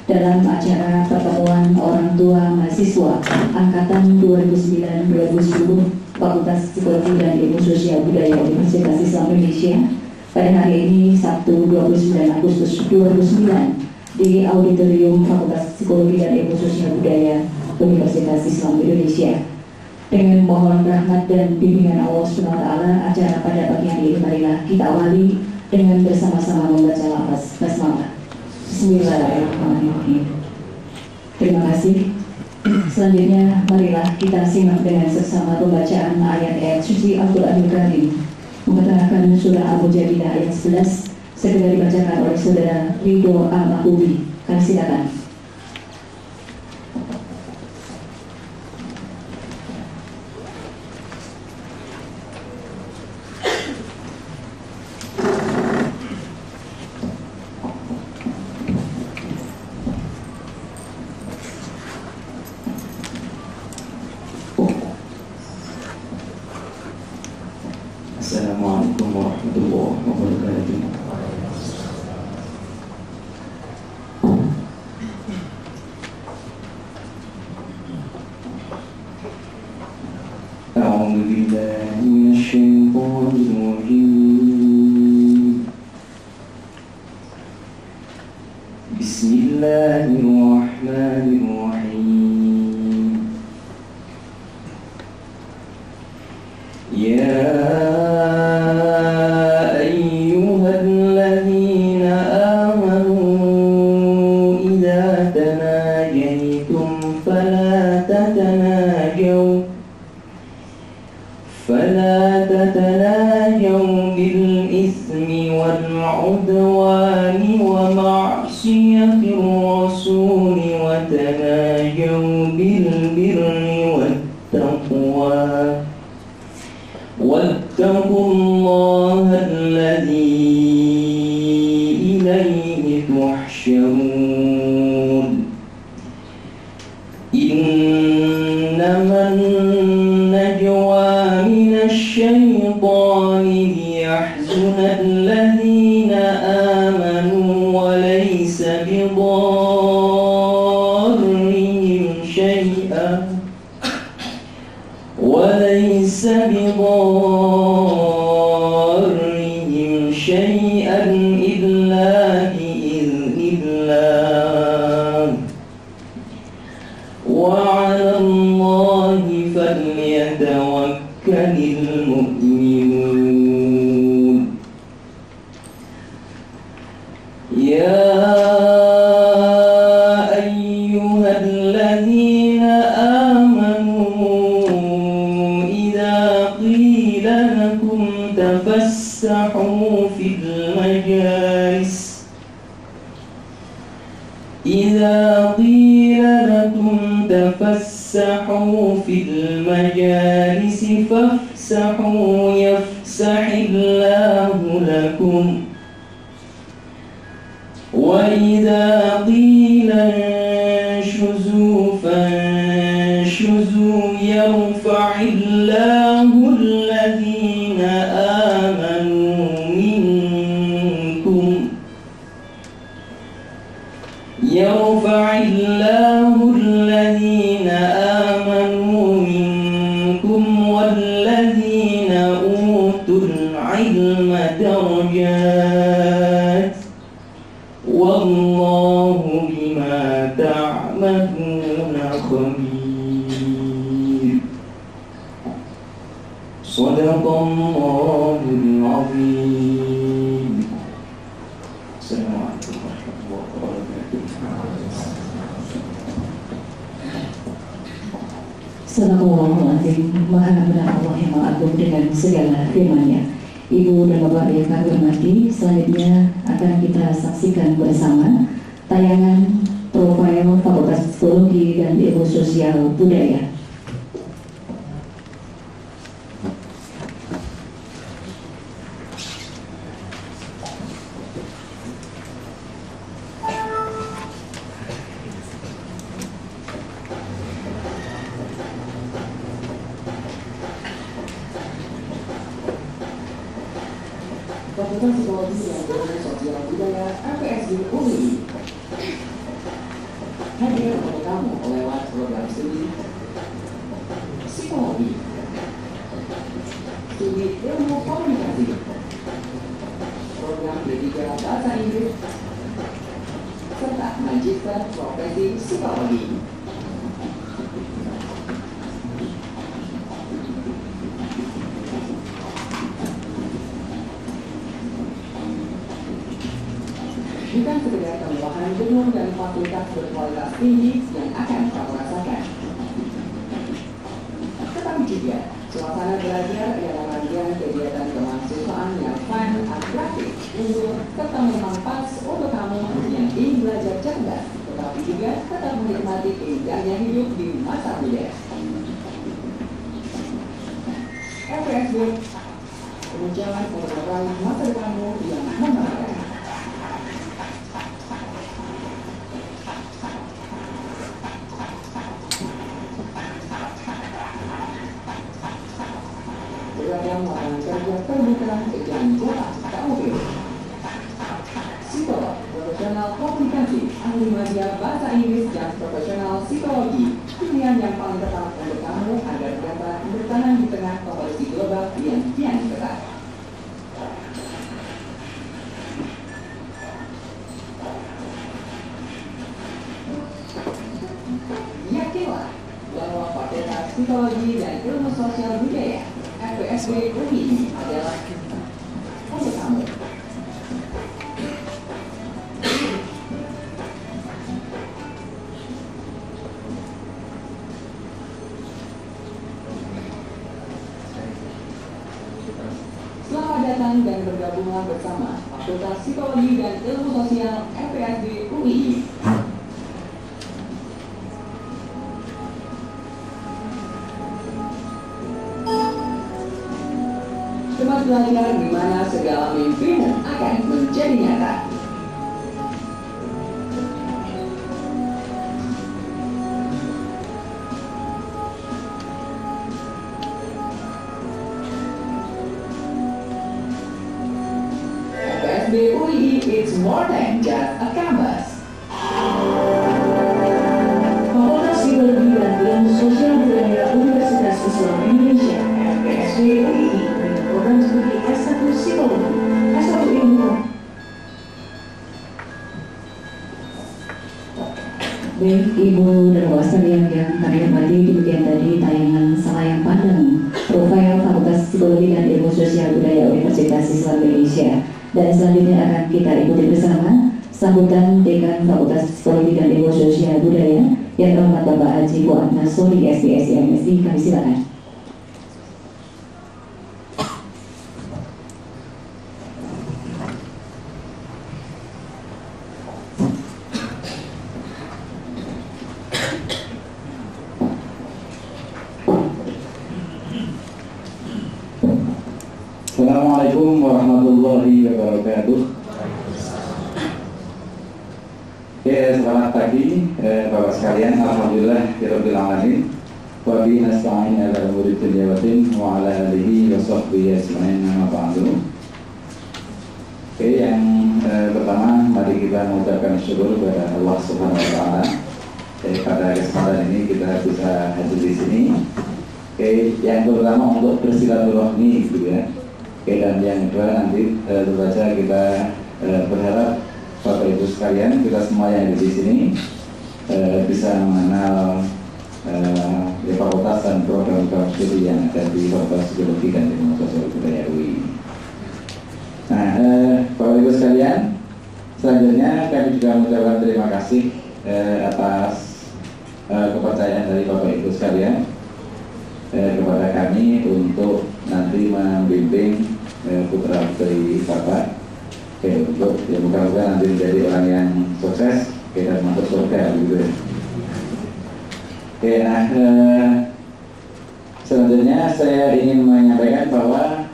dalam acara pertemuan orang tua mahasiswa angkatan 2009-2010 Fakultas Psikologi dan Ilmu Sosial Budaya Universitas Islam Indonesia pada hari ini Sabtu 29 Agustus 2009 di Auditorium Fakultas Psikologi dan Ilmu Sosial Budaya Universitas Islam Indonesia. Dengan mohon rahmat dan bimbingan Allah SWT, acara pada pagi hari ini marilah kita awali dengan bersama-sama membaca lafaz basmalah. Bismillahirrahmanirrahim. Terima kasih. Selanjutnya marilah kita simak dengan seksama pembacaan ayat-ayat suci Al-Quranul Karim mengetengahkan surah Al-Mujadilah ayat 11 segera dibacakan oleh saudara Ridho Al-Mahubi. Kami silakan. Assalamualaikum warahmatullahi wabarakatuh. A'udzu billahi minasyaitonir rajim. Bismillahirrahmanirrahim. Ya فلا تتناجوا بالإثم والعدوان ومعصية الرسول وتناجوا بالبر والتقوى واتقوا الله الذي إليه تحشرون إنما النجوى من الشيطان ليحزن الذين آمنوا وليس بضارهم شيئا إلا بإذن الله وعلى الله فليتوكل المؤمنون. يا أيها الذين آمنوا إذا قيل لكم تفسحوا في المجالس فافسحوا يفسح الله لكم وإذا قيل انشزوا فانشزوا يرفع الله الذين آمنوا منكم والذين أوتوا العلم درجات والله بما تعملون خبير. صدق الله العظيم. السلام عليكم ورحمة الله وبركاته. Sadaqallahul-Azim. Maha benar Allah yang Maha Agung dengan segala firman-Nya. Ibu dan Bapak yang kami hormati, selanjutnya akan kita saksikan bersama tayangan profil Fakultas Psikologi dan Ilmu Sosial Budaya. Fakultas Psikologi dan Ilmu Sosial Budaya FPSI UI. hadir untuk kamu lewat program studi psikologi, studi ilmu komunikasi, program D3 bahasa Inggris, serta magister profesi psikologi. Bukan sekedar tambahan gedung dan fasilitas berkualitas tinggi yang akan kamu rasakan, tetapi juga suasana belajar dalam rangkaian kegiatan kemahasiswaan yang fun, atraktif, unggul, serta memang pas untuk kamu yang ingin belajar cerdas, tetapi juga tetap menikmati indahnya hidup di masa muda. FPSB berjalan untuk meraih masa depanmu yang membanggakan. Beragam lapangan kerja terbuka dan jatah kamu pilih. Psikolog, profesional komunikasi, ahli media bahasa Inggris dan profesional psikologi, pilihan yang paling tepat untuk kamu agar dapat bertahan di tengah kompetisi global yang kian ketat. Yakinlah bahwa Fakultas Psikologi dan Ilmu Sosial Budaya FPSB UI adalah untuk kamu. Selamat datang dan bergabunglah bersama Fakultas Psikologi dan Ilmu Sosial FPSB UI. Tempat belajar di mana segala mimpimu akan menjadi nyata. FPSB UI is more than just a campus. Fakultas Psikologi dan Ilmu Sosial Budaya Universitas Islam Indonesia FPSB UI program studi S1 Psikologi, S1 Ilmu. Baik Ibu dan Bapak sekalian yang kami hormati, demikian tadi tayangan Selayang Pandang profil Fakultas Psikologi dan Ilmu Sosial Budaya Universitas Islam Indonesia. Dan selanjutnya akan kita ikuti bersama sambutan Dekan Fakultas Psikologi dan Ilmu Sosial Budaya yang terhormat Bapak Haji Fuad Nasori SPSI MSI. Kami silakan. Assalamualaikum warahmatullahi wabarakatuh. Selamat pagi Bapak sekalian. Alhamdulillah Rabbil Alamin. Wa bihi nasta'in ala umuri dunya wa din wa ala alihi wa sahbihi ajma'in. Amma ba'du. Yang pertama mari kita mengucapkan syukur kepada Allah Subhanahu wa taala. Pada kesempatan ini kita bisa hadir di sini. Yang pertama untuk bersilaturahmi gitu ya. Dan yang kedua nanti tentu saja kita berharap Bapak Ibu sekalian, kita semua yang ada di sini bisa mengenal fakultas dan program-program studi yang ada di Fakultas Psikologi dan Ilmu Sosial Budaya UI. Nah, Bapak Ibu sekalian, selanjutnya kami juga mengucapkan terima kasih atas kepercayaan dari Bapak Ibu sekalian kepada kami untuk nanti membimbing putra putri Bapak untuk ya mudah-mudahan nanti menjadi orang yang sukses dan masuk surga gitu ya. Nah selanjutnya saya ingin menyampaikan bahwa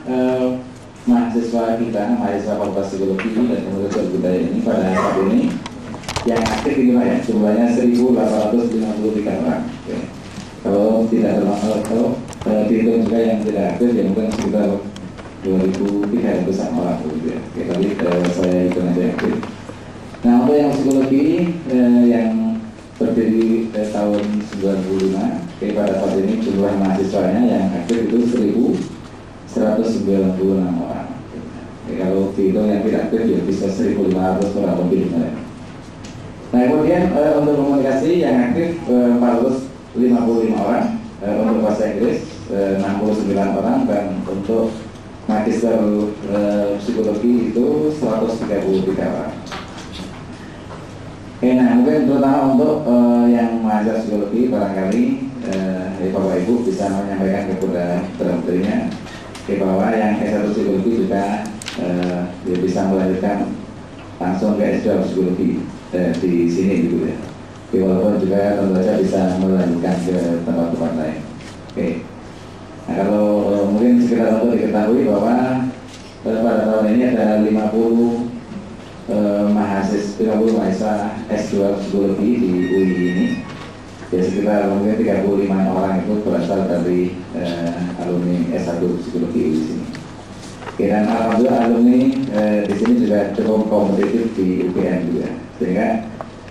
mahasiswa kita, mahasiswa Fakultas Psikologi dan Ilmu Sosial Budaya ini pada saat ini yang aktif ini ya, jumlahnya 1.853 orang. Kalau tidak termasuk dihitung juga yang tidak aktif, ya mungkin sekitar 2.300 orang gitu ya. Tapi saya hitung aja aktif. Nah untuk yang psikologi yang orang. Kalau dihitung yang tidak aktif ya bisa 1.500 orang lebih. Nah kemudian untuk komunikasi yang aktif 455 orang, untuk bahasa Inggris 69 orang, dan untuk magister psikologi itu 133 orang. Oke, nah mungkin terutama untuk yang mengajar psikologi barangkali Bapak Ibu bisa menyampaikan kepada menterinya bahwa yang S1 psikologi juga dia bisa melanjutkan langsung ke S2 psikologi di sini gitu ya. Walaupun juga tentu saja bisa melanjutkan ke tempat-tempat lain. Oke. Nah kalau mungkin sekitar untuk diketahui bahwa pada tahun ini ada 50 mahasiswa S2 psikologi di UI ini. Ya sekitar mungkin 35 orang itu berasal dari alumni S1 psikologi UI sini. Dan alhamdulillah alumni di sini juga cukup kompetitif di UGM juga. Sehingga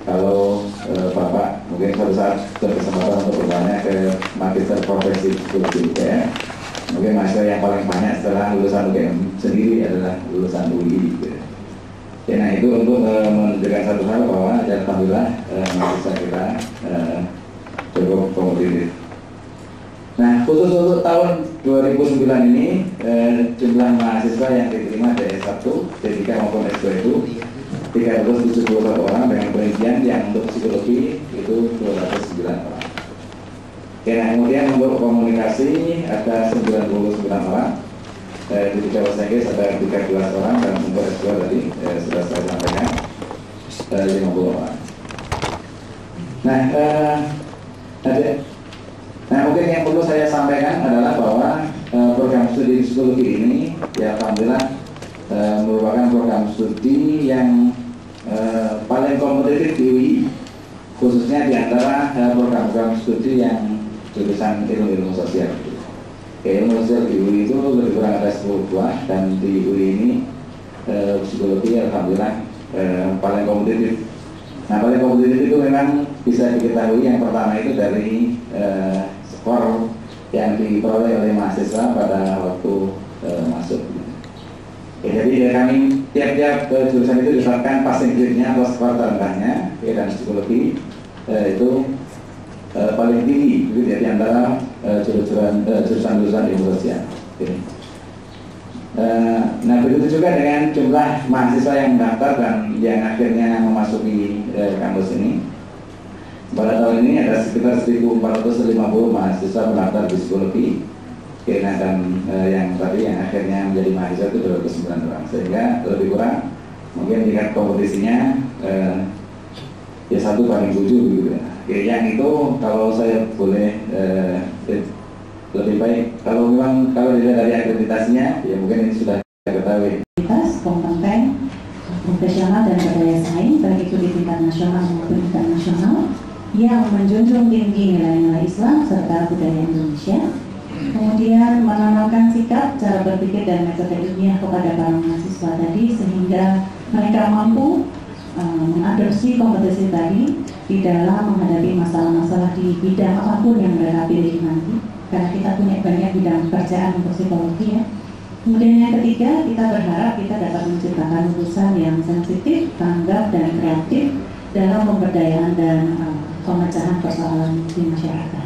kalau Bapak mungkin suatu saat berkesempatan untuk bertanya ke magister profesi psikologi UGM, mungkin mahasiswa yang paling banyak setelah lulusan UGM sendiri adalah lulusan UI. Gitu. Ya, nah itu untuk menunjukkan satu hal bahwa alhamdulillah mahasiswa kita cukup kompetitif. Nah, khusus untuk tahun 2009 ini jumlah mahasiswa yang diterima dari S1, D3 maupun S2 itu 371 orang dengan penelitian yang untuk psikologi itu 209 orang. Oke, nah kemudian untuk komunikasi ada 99 orang, di bahasa Inggris ada 13 orang, dan untuk S2 tadi sudah saya sampaikan 50 orang. Nah, mungkin yang perlu saya sampaikan adalah bahwa program studi psikologi ini ya alhamdulillah merupakan program studi yang paling kompetitif di UI, khususnya di antara program-program studi yang jurusan ilmu sosial. Ilmu sosial di UI itu lebih kurang ada 10 buah, dan di UI ini psikologi alhamdulillah paling kompetitif. Nah, paling kompetitif itu memang bisa diketahui yang pertama itu dari skor yang diperoleh oleh mahasiswa pada waktu masuk. Ya, jadi kami tiap-tiap jurusan itu ditetapkan passing grade-nya atau skor terendahnya, dan psikologi itu paling tinggi gitu, di antara jurusan-jurusan ilmu sosial. Nah begitu juga dengan jumlah mahasiswa yang mendaftar dan yang akhirnya memasuki kampus ini. Pada tahun ini ada sekitar 1.450 mahasiswa mendaftar di psikologi, dan yang tadi yang akhirnya menjadi mahasiswa itu 29 orang, sehingga lebih kurang mungkin tingkat kompetisinya ya 1/7 gitu ya. Yang itu kalau saya boleh lebih baik kalau memang kalau dilihat dari akreditasinya ya mungkin ini sudah ketahui. Kompeten, profesional dan berdaya saing baik itu di tingkat nasional maupun internasional yang menjunjung tinggi nilai-nilai Islam serta budaya Indonesia. Kemudian menanamkan sikap, cara berpikir dan metode ilmiah kepada para mahasiswa tadi sehingga mereka mampu mengadopsi kompetensi tadi di dalam menghadapi masalah-masalah di bidang apapun yang mereka pilih nanti, karena kita punya banyak bidang pekerjaan untuk psikologi ya. Kemudian yang ketiga, kita berharap kita dapat menciptakan lulusan yang sensitif, tanggap, dan kreatif dalam pemberdayaan dan pemecahan persoalan di masyarakat.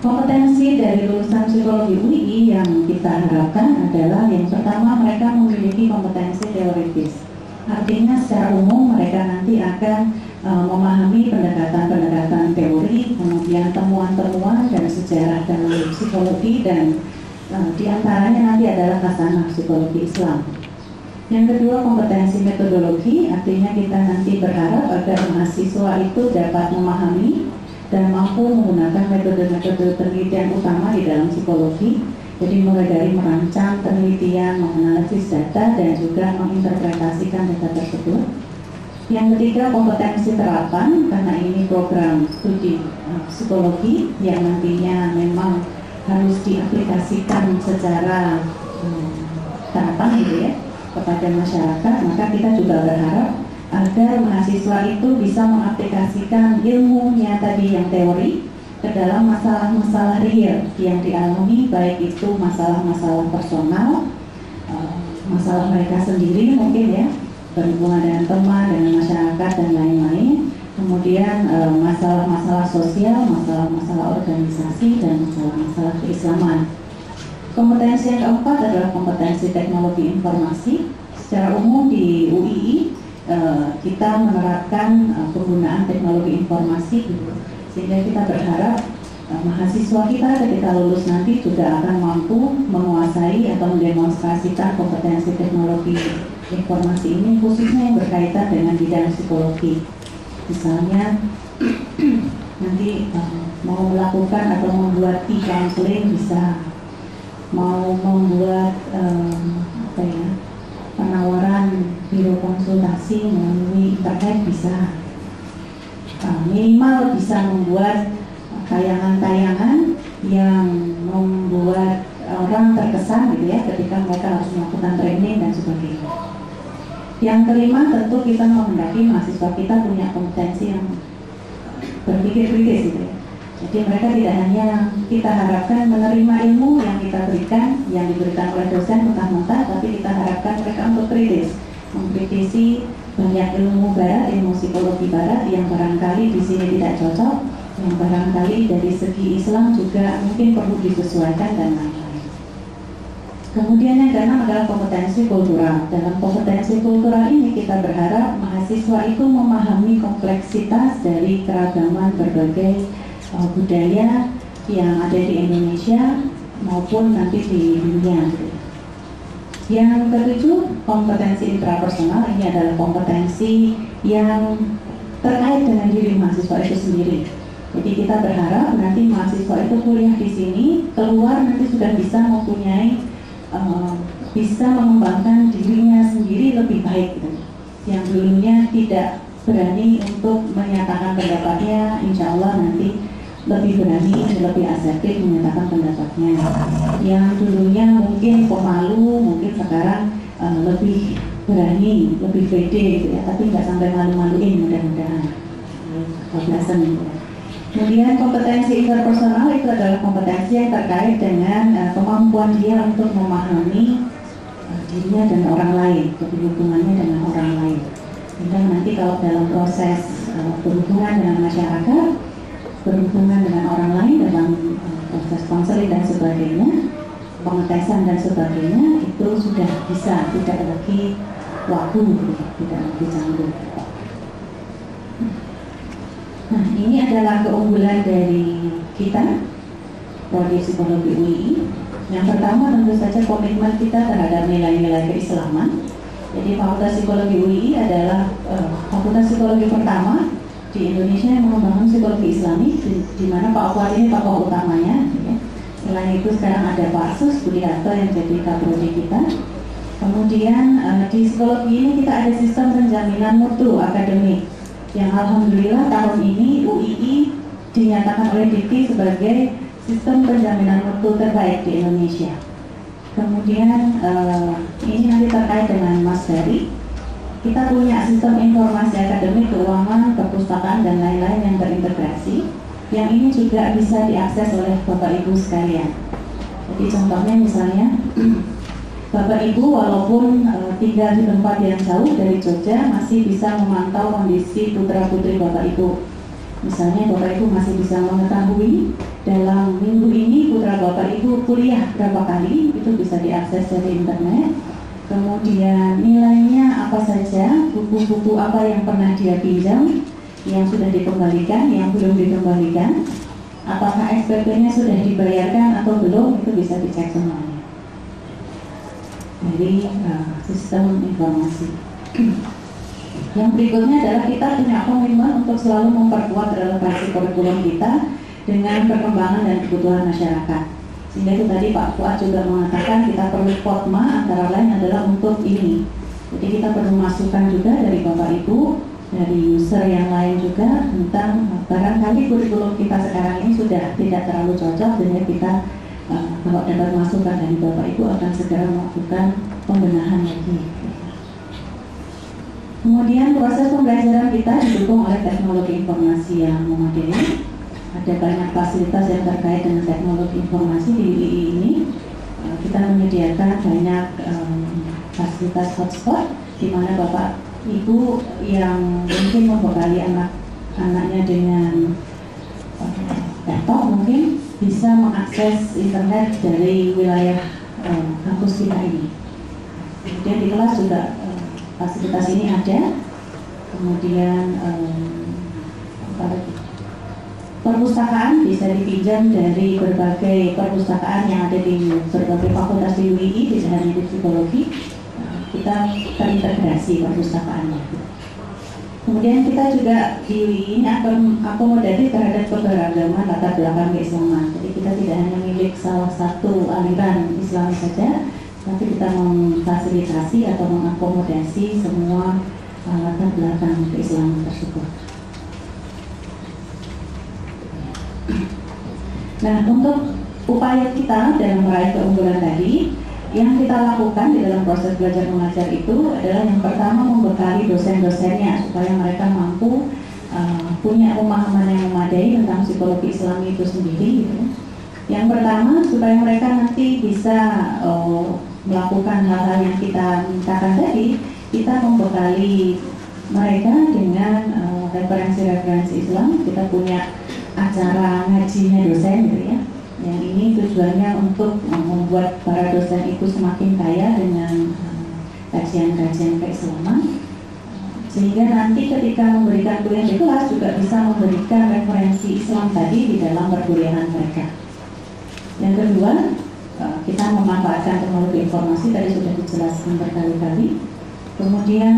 Kompetensi dari lulusan psikologi UI yang kita harapkan adalah yang pertama mereka memiliki kompetensi teoritis. Artinya secara umum mereka nanti akan memahami pendekatan-pendekatan teori, kemudian temuan-temuan dan sejarah dalam psikologi, dan diantaranya nanti adalah khasanah psikologi Islam. Yang kedua, kompetensi metodologi, artinya kita nanti berharap agar mahasiswa itu dapat memahami dan mampu menggunakan metode-metode penelitian utama di dalam psikologi. Jadi mulai dari merancang penelitian, menganalisis data, dan juga menginterpretasikan data tersebut. Yang ketiga, kompetensi terapan, karena ini program studi psikologi yang nantinya memang harus diaplikasikan secara terapan gitu ya kepada masyarakat. Maka kita juga berharap agar mahasiswa itu bisa mengaplikasikan ilmunya tadi yang teori ke dalam masalah-masalah real yang dialami, baik itu masalah-masalah personal, masalah mereka sendiri mungkin ya, berhubungan dengan teman, dengan masyarakat dan lain-lain. Kemudian masalah-masalah sosial, masalah-masalah organisasi, dan masalah-masalah keislaman. Kompetensi yang keempat adalah kompetensi teknologi informasi. Secara umum di UII kita menerapkan penggunaan teknologi informasi, sehingga kita berharap mahasiswa kita ketika lulus nanti juga akan mampu menguasai atau mendemonstrasikan kompetensi teknologi informasi ini, khususnya yang berkaitan dengan bidang psikologi. Misalnya nanti mau melakukan atau membuat e-counseling bisa, mau membuat penawaran biro konsultasi melalui internet bisa, minimal bisa membuat tayangan-tayangan yang membuat orang terkesan gitu ya ketika mereka harus melakukan training dan sebagainya. Yang kelima, tentu kita menghendaki mahasiswa kita punya kompetensi yang berpikir kritis gitu ya. Jadi mereka tidak hanya kita harapkan menerima ilmu yang kita berikan, yang diberikan oleh dosen mentah-mentah, tapi kita harapkan mereka untuk kritis, mengkritisi banyak ilmu barat, ilmu psikologi barat yang barangkali di sini tidak cocok, yang barangkali dari segi Islam juga mungkin perlu disesuaikan dan lain-lain. Kemudian yang keenam adalah kompetensi kultural. Dalam kompetensi kultural ini kita berharap mahasiswa itu memahami kompleksitas dari keragaman berbagai budaya yang ada di Indonesia maupun nanti di dunia. Yang ketujuh, kompetensi intrapersonal. Ini adalah kompetensi yang terkait dengan diri mahasiswa itu sendiri. Jadi kita berharap nanti mahasiswa itu kuliah di sini, keluar nanti sudah bisa mempunyai bisa mengembangkan dirinya sendiri lebih baik gitu. Yang dulunya tidak berani untuk menyatakan pendapatnya, insya Allah nanti lebih berani, lebih asertif menyatakan pendapatnya. Yang dulunya mungkin pemalu, mungkin sekarang lebih berani, lebih pede gitu ya, tapi nggak sampai malu-maluin mudah-mudahan. Kebelasan gitu ya. Kemudian kompetensi interpersonal itu adalah kompetensi yang terkait dengan kemampuan dia untuk memahami dirinya dan orang lain, hubungannya dengan orang lain. Sehingga nanti kalau dalam proses berhubungan dengan masyarakat, berhubungan dengan orang lain dalam proses konseling dan sebagainya, pengetesan dan sebagainya, itu sudah bisa, tidak lagi waku, tidak lagi canggung. Nah, ini adalah keunggulan dari kita, Prodi Psikologi UII. Yang pertama tentu saja komitmen kita terhadap nilai-nilai keislaman. Jadi Fakultas Psikologi UII adalah fakultas psikologi pertama di Indonesia yang mengembangkan psikologi Islami, di mana Pak Fuad ini tokoh utamanya. Ya. Selain itu sekarang ada Pak Sus Budiarto yang jadi kaprodi kita. Kemudian di psikologi ini kita ada sistem penjaminan mutu akademik, yang alhamdulillah tahun ini UII dinyatakan oleh Dikti sebagai sistem penjaminan mutu terbaik di Indonesia. Kemudian ini nanti terkait dengan Mas Ferry. Kita punya sistem informasi akademik, keuangan, perpustakaan dan lain-lain yang terintegrasi, yang ini juga bisa diakses oleh Bapak Ibu sekalian. Jadi contohnya misalnya Bapak Ibu walaupun tinggal di tempat yang jauh dari Jogja masih bisa memantau kondisi putra-putri Bapak Ibu. Misalnya Bapak Ibu masih bisa mengetahui dalam minggu ini putra Bapak Ibu kuliah berapa kali, itu bisa diakses dari internet. Kemudian nilainya apa saja, buku-buku apa yang pernah dia pinjam, yang sudah dikembalikan, yang belum dikembalikan, apakah SPP-nya sudah dibayarkan atau belum, itu bisa dicek semuanya dari sistem informasi. Yang berikutnya adalah kita punya komitmen untuk selalu memperkuat relevansi kurikulum kita dengan perkembangan dan kebutuhan masyarakat. Sehingga itu tadi Pak Fuad juga mengatakan kita perlu potma, antara lain adalah untuk ini. Jadi kita perlu masukan juga dari Bapak Ibu, dari user yang lain juga tentang barangkali kurikulum kita sekarang ini sudah tidak terlalu cocok, sehingga kita kalau dapat masukan dari Bapak Ibu akan segera melakukan pembenahan lagi. Kemudian proses pembelajaran kita didukung oleh teknologi informasi yang memadai. ada banyak fasilitas yang terkait dengan teknologi informasi di UI ini. Kita menyediakan banyak fasilitas hotspot di mana Bapak Ibu yang mungkin membekali anak-anaknya dengan laptop mungkin bisa mengakses internet dari wilayah kampus kita ini. Kemudian di kelas juga fasilitas ini ada. Kemudian perpustakaan bisa dipinjam dari berbagai perpustakaan yang ada di berbagai fakultas di UI, tidak hanya di psikologi. Kita terintegrasi perpustakaannya. Kemudian kita juga di UI ini akan akomodatif terhadap keberagaman latar belakang keislaman. Jadi kita tidak hanya milik salah satu aliran Islam saja, tapi kita memfasilitasi atau mengakomodasi semua latar belakang keislaman tersebut. Nah, untuk upaya kita dalam meraih keunggulan tadi, yang kita lakukan di dalam proses belajar mengajar itu adalah yang pertama membekali dosen-dosennya supaya mereka mampu punya pemahaman yang memadai tentang psikologi Islami itu sendiri. Gitu. Yang pertama supaya mereka nanti bisa melakukan hal-hal yang kita mintakan tadi, kita membekali mereka dengan referensi-referensi Islam. Kita punya acara ngajinya dosen gitu ya. Yang ini tujuannya untuk membuat para dosen itu semakin kaya dengan kajian-kajian keislaman, sehingga nanti ketika memberikan kuliah di kelas juga bisa memberikan referensi Islam tadi di dalam perkuliahan mereka. Yang kedua, kita memanfaatkan teknologi informasi, tadi sudah dijelaskan berkali-kali. Kemudian,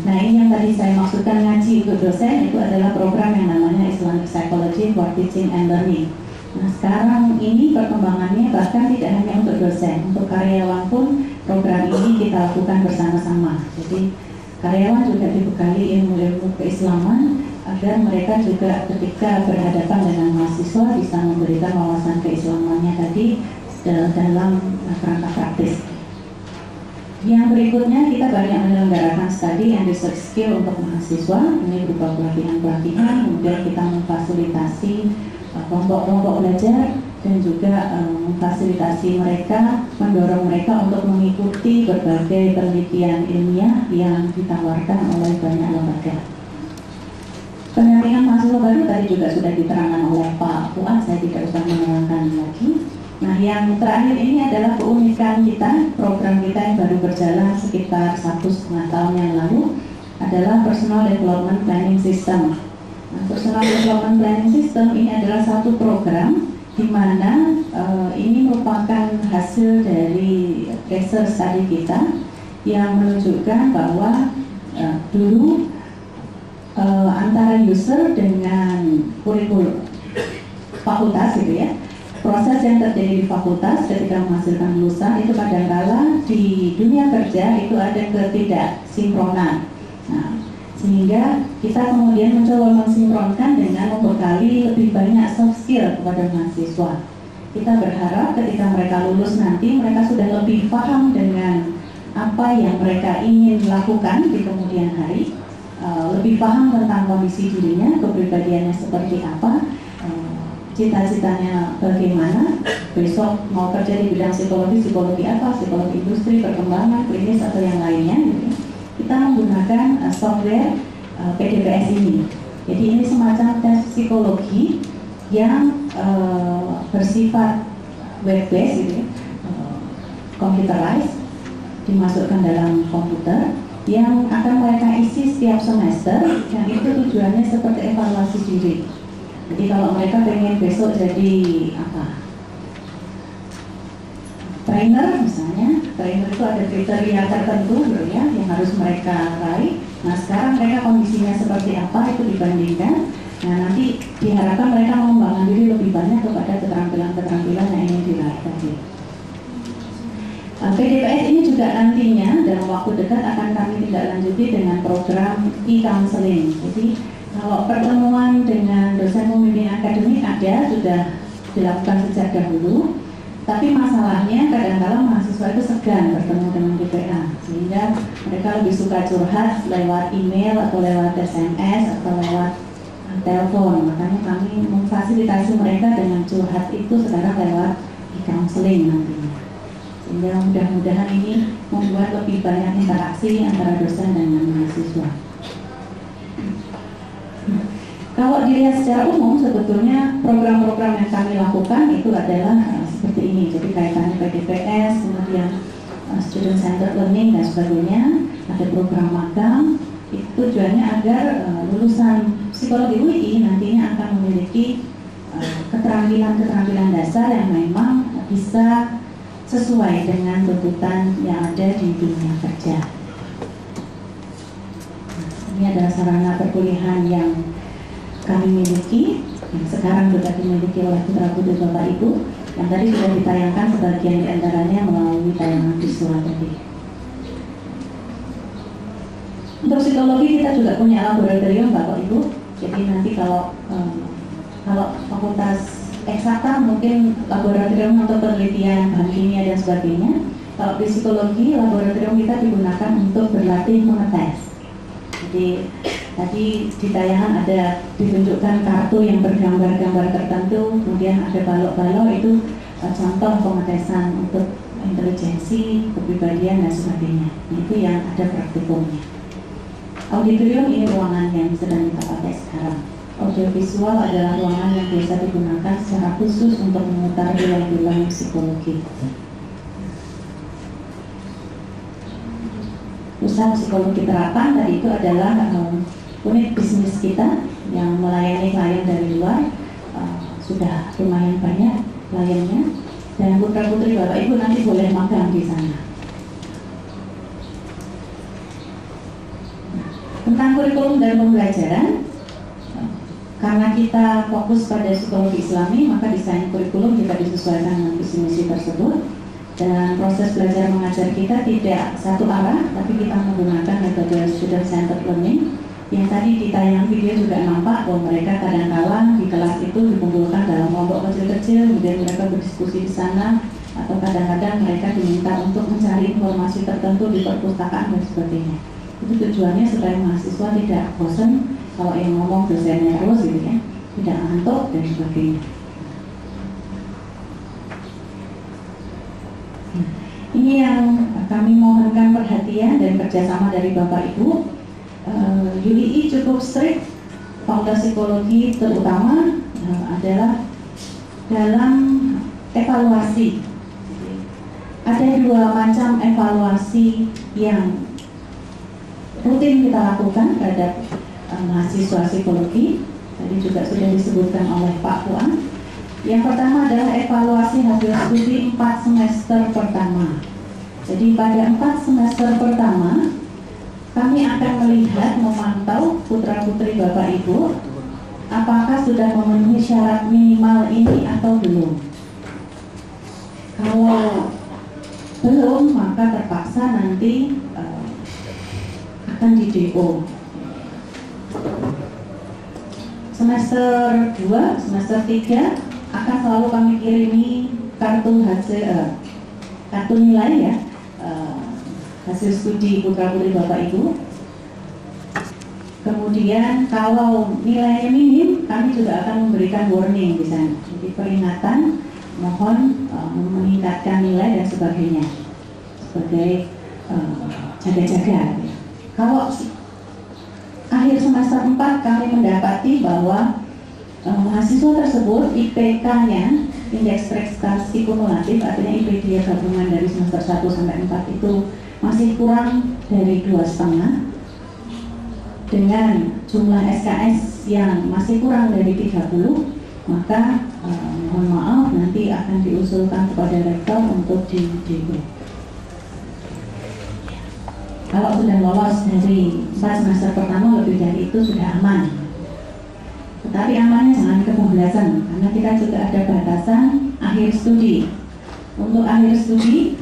nah ini yang tadi saya maksudkan ngaji untuk dosen, itu adalah program yang namanya Islamic Psychology for Teaching and Learning. Nah sekarang ini perkembangannya bahkan tidak hanya untuk dosen, untuk karyawan pun program ini kita lakukan bersama-sama. Jadi karyawan juga dibekali ilmu-ilmu keislaman agar mereka juga ketika berhadapan dengan mahasiswa bisa memberikan wawasan keislamannya tadi dalam kerangka praktis. Yang berikutnya kita banyak menyelenggarakan study and research skill untuk mahasiswa. Ini berupa pelatihan-pelatihan, kemudian kita memfasilitasi kelompok-kelompok belajar dan juga memfasilitasi mereka, mendorong mereka untuk mengikuti berbagai penelitian ilmiah yang ditawarkan oleh banyak lembaga. Pendampingan mahasiswa baru tadi juga sudah diterangkan oleh Pak Fuad, saya tidak usah mengulangi lagi. Nah, yang terakhir ini adalah keunikan kita, program kita yang baru berjalan sekitar 1,5 tahun yang lalu adalah Personal Development Planning System. Nah, Personal Development Planning System ini adalah satu program di mana ini merupakan hasil dari research study kita yang menunjukkan bahwa dulu antara user dengan kurikulum fakultas gitu ya, proses yang terjadi di fakultas ketika menghasilkan lulusan itu kadangkala di dunia kerja itu ada ketidaksinkronan. Nah, sehingga kita kemudian mencoba mensinkronkan dengan membekali lebih banyak soft skill kepada mahasiswa. Kita berharap ketika mereka lulus nanti mereka sudah lebih paham dengan apa yang mereka ingin lakukan di kemudian hari, lebih paham tentang kondisi dirinya, kepribadiannya seperti apa, cita-citanya bagaimana, besok mau kerja di bidang psikologi apa, psikologi industri, perkembangan, klinis atau yang lainnya gitu. Kita menggunakan software PDPS ini. Jadi ini semacam tes psikologi yang bersifat web-based gitu ya, computerized, dimasukkan dalam komputer yang akan mereka isi setiap semester, yang itu tujuannya seperti evaluasi diri. Jadi kalau mereka pengen besok jadi apa? Trainer misalnya, trainer itu ada kriteria tertentu gitu ya yang harus mereka raih. Nah sekarang mereka kondisinya seperti apa itu dibandingkan. Nah nanti diharapkan mereka mengembangkan diri lebih banyak kepada keterampilan-keterampilan yang ingin diraih tadi. PDPS ini juga nantinya dalam waktu dekat akan kami tindak lanjuti dengan program e-counseling. Jadi kalau pertemuan dengan dosen pembimbing akademik ada, sudah dilakukan sejak dahulu. Tapi masalahnya kadang-kadang mahasiswa itu segan bertemu dengan DPA, sehingga mereka lebih suka curhat lewat email atau lewat SMS atau lewat telepon, makanya kami memfasilitasi mereka dengan curhat itu sekarang lewat e-counseling nantinya. Sehingga mudah-mudahan ini membuat lebih banyak interaksi antara dosen dengan mahasiswa. Kalau dilihat secara umum, sebetulnya program-program yang kami lakukan itu adalah seperti ini. Jadi kaitannya PDPS, kemudian student centered learning dan sebagainya. Ada program magang. Itu tujuannya agar lulusan psikologi UI nantinya akan memiliki keterampilan-keterampilan dasar yang memang bisa sesuai dengan tuntutan yang ada di dunia kerja. Ini adalah sarana perkuliahan yang kami miliki, yang sekarang juga dimiliki oleh putra-putri Bapak Ibu, yang tadi sudah ditayangkan sebagian di antaranya melalui tayangan visual tadi. Untuk psikologi kita juga punya laboratorium Bapak Ibu. Jadi nanti kalau fakultas eksakta mungkin laboratorium untuk penelitian bahan kimia dan sebagainya. Kalau di psikologi laboratorium kita digunakan untuk berlatih mengetes. Jadi tadi di tayangan ada ditunjukkan kartu yang bergambar-gambar tertentu, kemudian ada balok-balok itu contoh pengetesan untuk intelijensi, kepribadian dan sebagainya. Itu yang ada praktikumnya. Auditorium ini ruangan yang sedang kita pakai sekarang. Audiovisual adalah ruangan yang biasa digunakan secara khusus untuk memutar film-film psikologi. Pusat psikologi terapan tadi itu adalah unit bisnis kita yang melayani klien dari luar, sudah lumayan banyak kliennya, dan putra-putri Bapak Ibu nanti boleh magang di sana. Tentang kurikulum dan pembelajaran, karena kita fokus pada psikologi Islami, maka desain kurikulum kita disesuaikan dengan visi misi tersebut. Dan proses belajar mengajar kita tidak satu arah, tapi kita menggunakan metode student centered learning. Yang tadi di tayangan video juga nampak bahwa mereka kadang-kala di kelas itu dikumpulkan dalam kelompok kecil-kecil, kemudian mereka berdiskusi di sana, atau kadang-kadang mereka diminta untuk mencari informasi tertentu di perpustakaan dan sebagainya. Itu tujuannya supaya mahasiswa tidak bosan kalau yang ngomong dosennya terus gitu ya, tidak ngantuk dan sebagainya. Ini yang kami mohonkan perhatian dan kerjasama dari Bapak Ibu. UII cukup strict, fakultas psikologi terutama adalah dalam evaluasi. Ada dua macam evaluasi yang rutin kita lakukan terhadap mahasiswa psikologi. Tadi juga sudah disebutkan oleh Pak Puan. Yang pertama adalah evaluasi hasil studi 4 semester pertama. Jadi pada 4 semester pertama kami akan melihat, memantau putra-putri Bapak Ibu apakah sudah memenuhi syarat minimal ini atau belum. Kalau belum, maka terpaksa nanti akan di DO. Semester 2, semester 3 akan selalu kami kirimi kartu hasil kartu nilai ya, hasil studi putra-putri Bapak Ibu. Kemudian kalau nilainya minim, kami juga akan memberikan warning di sana. Jadi peringatan, mohon meningkatkan nilai dan sebagainya sebagai jaga-jaga. Kalau akhir semester 4 kami mendapati bahwa mahasiswa tersebut IPK-nya, indeks prestasi kumulatif, artinya IP dia gabungan dari semester 1 sampai 4 itu masih kurang dari 2,5, dengan jumlah SKS yang masih kurang dari 30, maka mohon maaf nanti akan diusulkan kepada rektor untuk di-DO. Kalau sudah lolos dari 4 semester pertama, lebih dari itu sudah aman. Tetapi amannya jangan kebablasan, karena kita juga ada batasan akhir studi. Untuk akhir studi,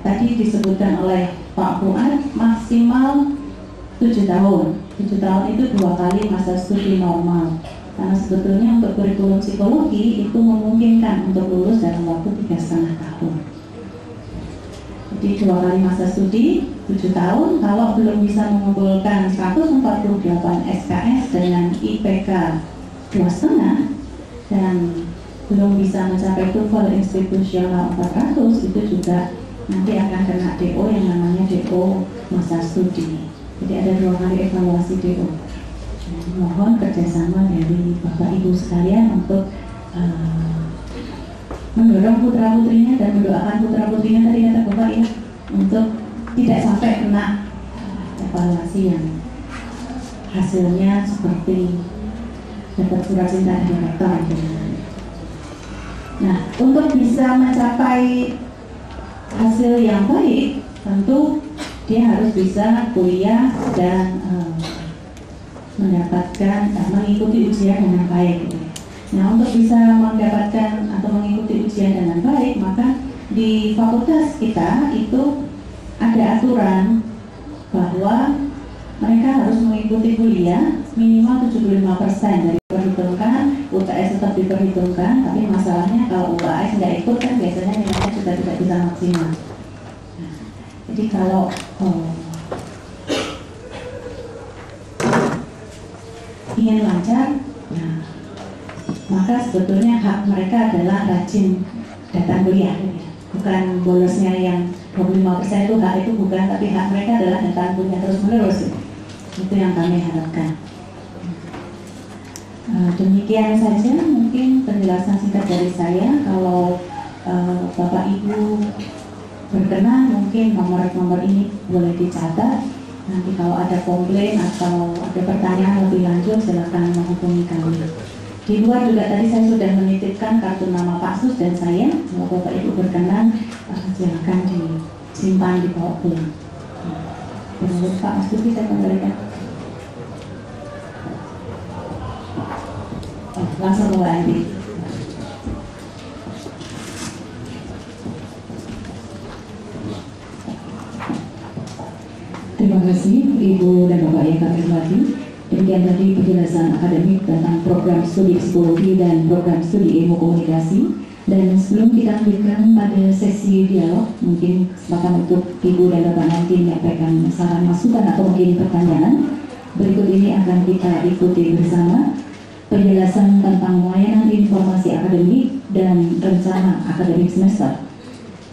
tadi disebutkan oleh Pak Fuad, maksimal 7 tahun. 7 tahun itu 2 kali masa studi normal. Karena sebetulnya untuk kurikulum psikologi itu memungkinkan untuk lulus dalam waktu 3,5 tahun. Jadi 2 kali masa studi, 7 tahun. Kalau belum bisa mengumpulkan 148 SKS dengan IP IPK 2,5 dan belum bisa mencapai TOEFL institusional 400, itu juga nanti akan kena DO yang namanya DO masa studi. Jadi ada 2 kali evaluasi DO. Mohon kerjasama dari Bapak Ibu sekalian untuk mendorong putra putrinya dan mendoakan putra putrinya tadi kata Bapak ya, untuk tidak sampai kena evaluasi yang hasilnya seperti dapat surat cinta dari rektor. Nah, untuk bisa mencapai hasil yang baik, tentu dia harus bisa kuliah dan mengikuti ujian dengan baik. Nah, untuk bisa mendapatkan atau mengikuti ujian dengan baik, maka di fakultas kita itu ada aturan bahwa mereka harus mengikuti kuliah minimal 75% dari diperhitungkan, UTS tetap diperhitungkan, tapi masalahnya kalau UAS nggak ikut kan biasanya nilainya sudah tidak bisa maksimal. Nah, jadi kalau ingin lancar, nah, maka sebetulnya hak mereka adalah rajin datang kuliah, bukan bolosnya yang 25% itu hak itu bukan, tapi hak mereka adalah datang kuliah terus menerus. Itu yang kami harapkan. Demikian saja mungkin penjelasan singkat dari saya. Kalau Bapak Ibu berkenan, mungkin nomor-nomor ini boleh dicatat. Nanti kalau ada komplain atau ada pertanyaan lebih lanjut, silakan menghubungi kami. Di luar juga tadi saya sudah menitipkan kartu nama Pak Sus dan saya. Kalau Bapak Ibu berkenan, silakan disimpan, dibawa pulang. Menurut Pak Mas Tuti saya kembalikan. Langsung ke Mbak Andi. Terima kasih Ibu dan Bapak yang kami hormati. Demikian tadi penjelasan akademik tentang program studi psikologi dan program studi ilmu komunikasi. Dan sebelum kita lanjutkan pada sesi dialog, mungkin kesempatan untuk Ibu dan Bapak nanti menyampaikan saran masukan atau mungkin pertanyaan. Berikut ini akan kita ikuti bersama penjelasan tentang layanan informasi akademik dan rencana akademik semester.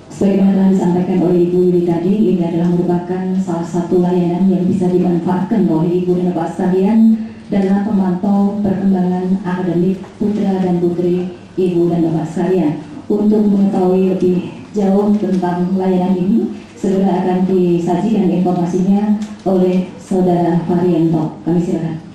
Sebagaimana telah disampaikan oleh Ibu Yuli tadi, ini adalah merupakan salah satu layanan yang bisa dimanfaatkan oleh Ibu dan Bapak sekalian dalam memantau perkembangan akademik putra dan putri Ibu dan Bapak sekalian. Untuk mengetahui lebih jauh tentang layanan ini, segera akan disajikan informasinya oleh Saudara Varianto. Kami silakan.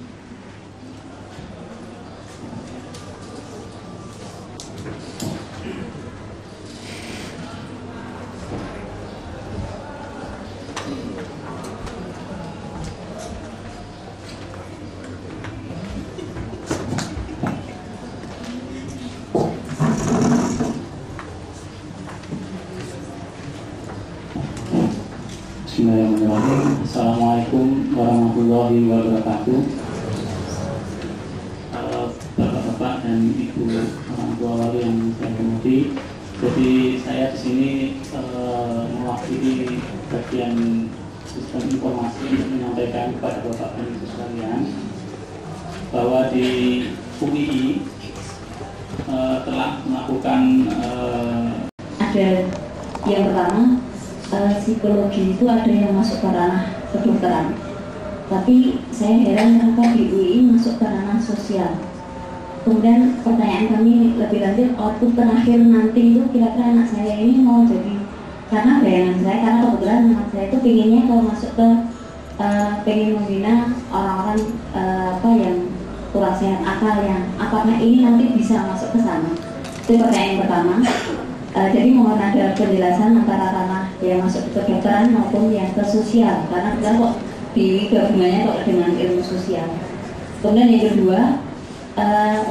Bismillahirrahmanirrahim. Assalamualaikum warahmatullahi wabarakatuh. Bapak-bapak dan ibu orang tua wali yang saya hormati, jadi saya di sini mewakili bagian sistem informasi untuk menyampaikan kepada bapak dan ibu sekalian bahwa di UII telah melakukan ada yang pertama, psikologi itu ada yang masuk ke ranah kedokteran, tapi saya heran kenapa di UI masuk ke ranah sosial. Kemudian pertanyaan kami lebih lanjut, waktu terakhir nanti itu kira-kira anak saya ini mau jadi, karena bayangan saya, karena kebetulan anak saya itu pengennya kalau masuk ke pengen membina orang-orang yang kurang sehat akal, yang apakah ini nanti bisa masuk ke sana. Itu pertanyaan pertama. Jadi mohon ada penjelasan antara ranah yang masuk ke kedokteran maupun yang ke sosial, karena kita kok di gabungannya kok dengan ilmu sosial. Kemudian yang kedua,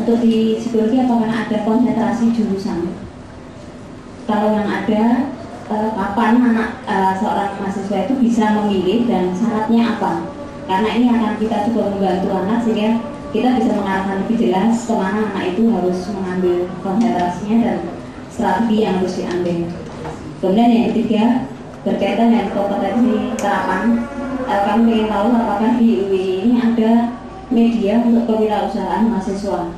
untuk di psikologi apakah ada konsentrasi jurusan? Kalau yang ada, kapan anak seorang mahasiswa itu bisa memilih dan syaratnya apa? Karena ini akan kita coba membantu anak sehingga kita bisa mengarahkan lebih jelas kemana anak itu harus mengambil konsentrasinya dan strategi yang harus diambil. Kemudian yang ketiga, berkaitan dengan kompetensi terapan, kami ingin tahu apakah di UI ini ada media untuk kewirausahaan mahasiswa.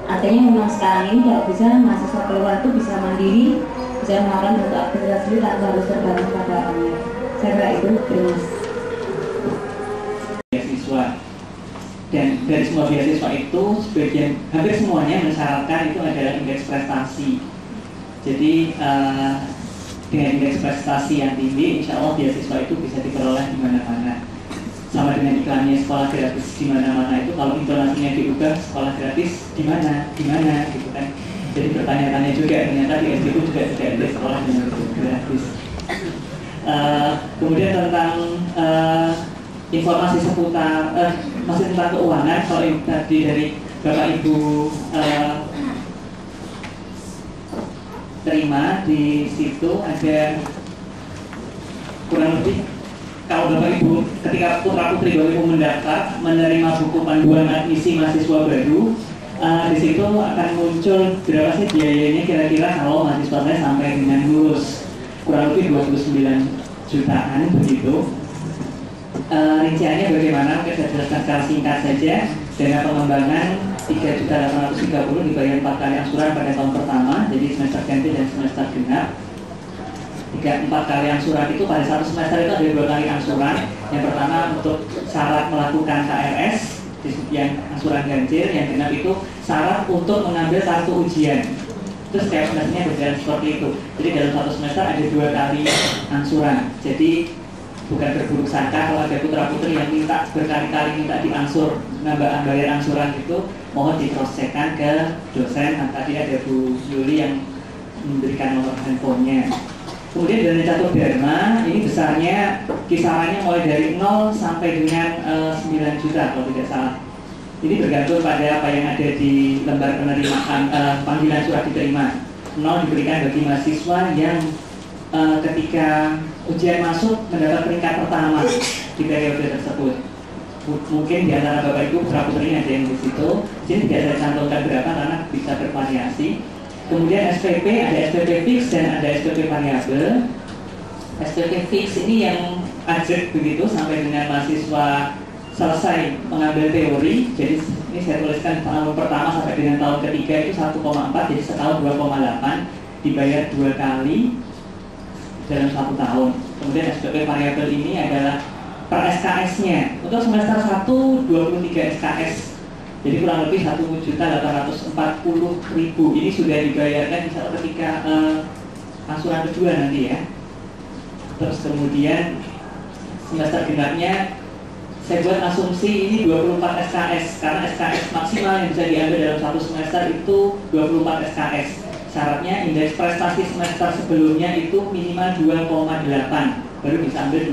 Artinya memang sekarang ini kalau bisa mahasiswa keluar itu bisa mandiri, bisa melakukan untuk aktivitas sendiri tanpa harus tergantung pada online. Saya kira itu, terima kasih. Beasiswa, dan dari semua beasiswa itu hampir semuanya mensyaratkan itu adalah indeks prestasi. Jadi dengan indeks prestasi yang tinggi, insya Allah beasiswa itu bisa diperoleh di mana-mana. Sama dengan iklannya sekolah gratis di mana-mana itu, kalau intonasinya diubah sekolah gratis di mana gitu kan. Jadi bertanya-tanya juga, ternyata di SDU juga tidak ada sekolah dengan gratis. Kemudian tentang informasi seputar masih tentang keuangan, kalau tadi dari Bapak Ibu terima di situ ada kurang lebih, kalau Bapak Ibu ketika putra putri Bapak Ibu mendaftar menerima buku panduan admisi mahasiswa baru, di situ akan muncul berapa sih biayanya kira-kira kalau mahasiswa saya sampai dengan lulus, kurang lebih 29 jutaan begitu. Rinciannya bagaimana? Mungkin saya jelaskan secara singkat saja. Dana pengembangan 3.830 dibayar 4 kali angsuran pada tahun pertama, jadi semester ganti dan semester genap. 4 kali angsuran itu pada satu semester itu ada 2 kali angsuran. Yang pertama untuk syarat melakukan KRS, yang angsuran ganjil, yang genap itu syarat untuk mengambil kartu ujian. Itu setiap semesternya berjalan seperti itu. Jadi dalam satu semester ada 2 kali angsuran. Jadi bukan berburuk sangka kalau ada putra-putri yang minta berkali-kali minta diangsur, bayar angsuran itu, mohon di-cross-check-kan ke dosen. Tadi ada Bu Yuli yang memberikan nomor handphonenya. Kemudian dana catur dharma ini besarnya kisarannya mulai dari 0 sampai dengan 9 juta kalau tidak salah. Ini bergantung pada apa yang ada di lembar penerimaan panggilan surat diterima. 0 diberikan bagi mahasiswa yang ketika ujian masuk mendapat peringkat pertama di periode tersebut. Mungkin di antara Bapak Ibu putra putri ada yang di situ. Sini tidak saya cantumkan berapa karena bisa bervariasi. Kemudian SPP, ada SPP fix dan ada SPP variabel. SPP fix ini yang ajak begitu sampai dengan mahasiswa selesai mengambil teori. Jadi ini saya tuliskan tahun pertama sampai dengan tahun ketiga itu 1,4, jadi setahun 2,8, dibayar 2 kali dalam 1 tahun. Kemudian SPP variabel ini adalah per SKS-nya. Untuk semester 1 23 SKS. Jadi kurang lebih 1.840.000. Ini sudah dibayarkan misalnya ketika angsuran kedua nanti ya. Terus kemudian semester genapnya saya buat asumsi ini 24 SKS karena SKS maksimal yang bisa diambil dalam 1 semester itu 24 SKS. Syaratnya indeks prestasi semester sebelumnya itu minimal 2,8 baru bisa ambil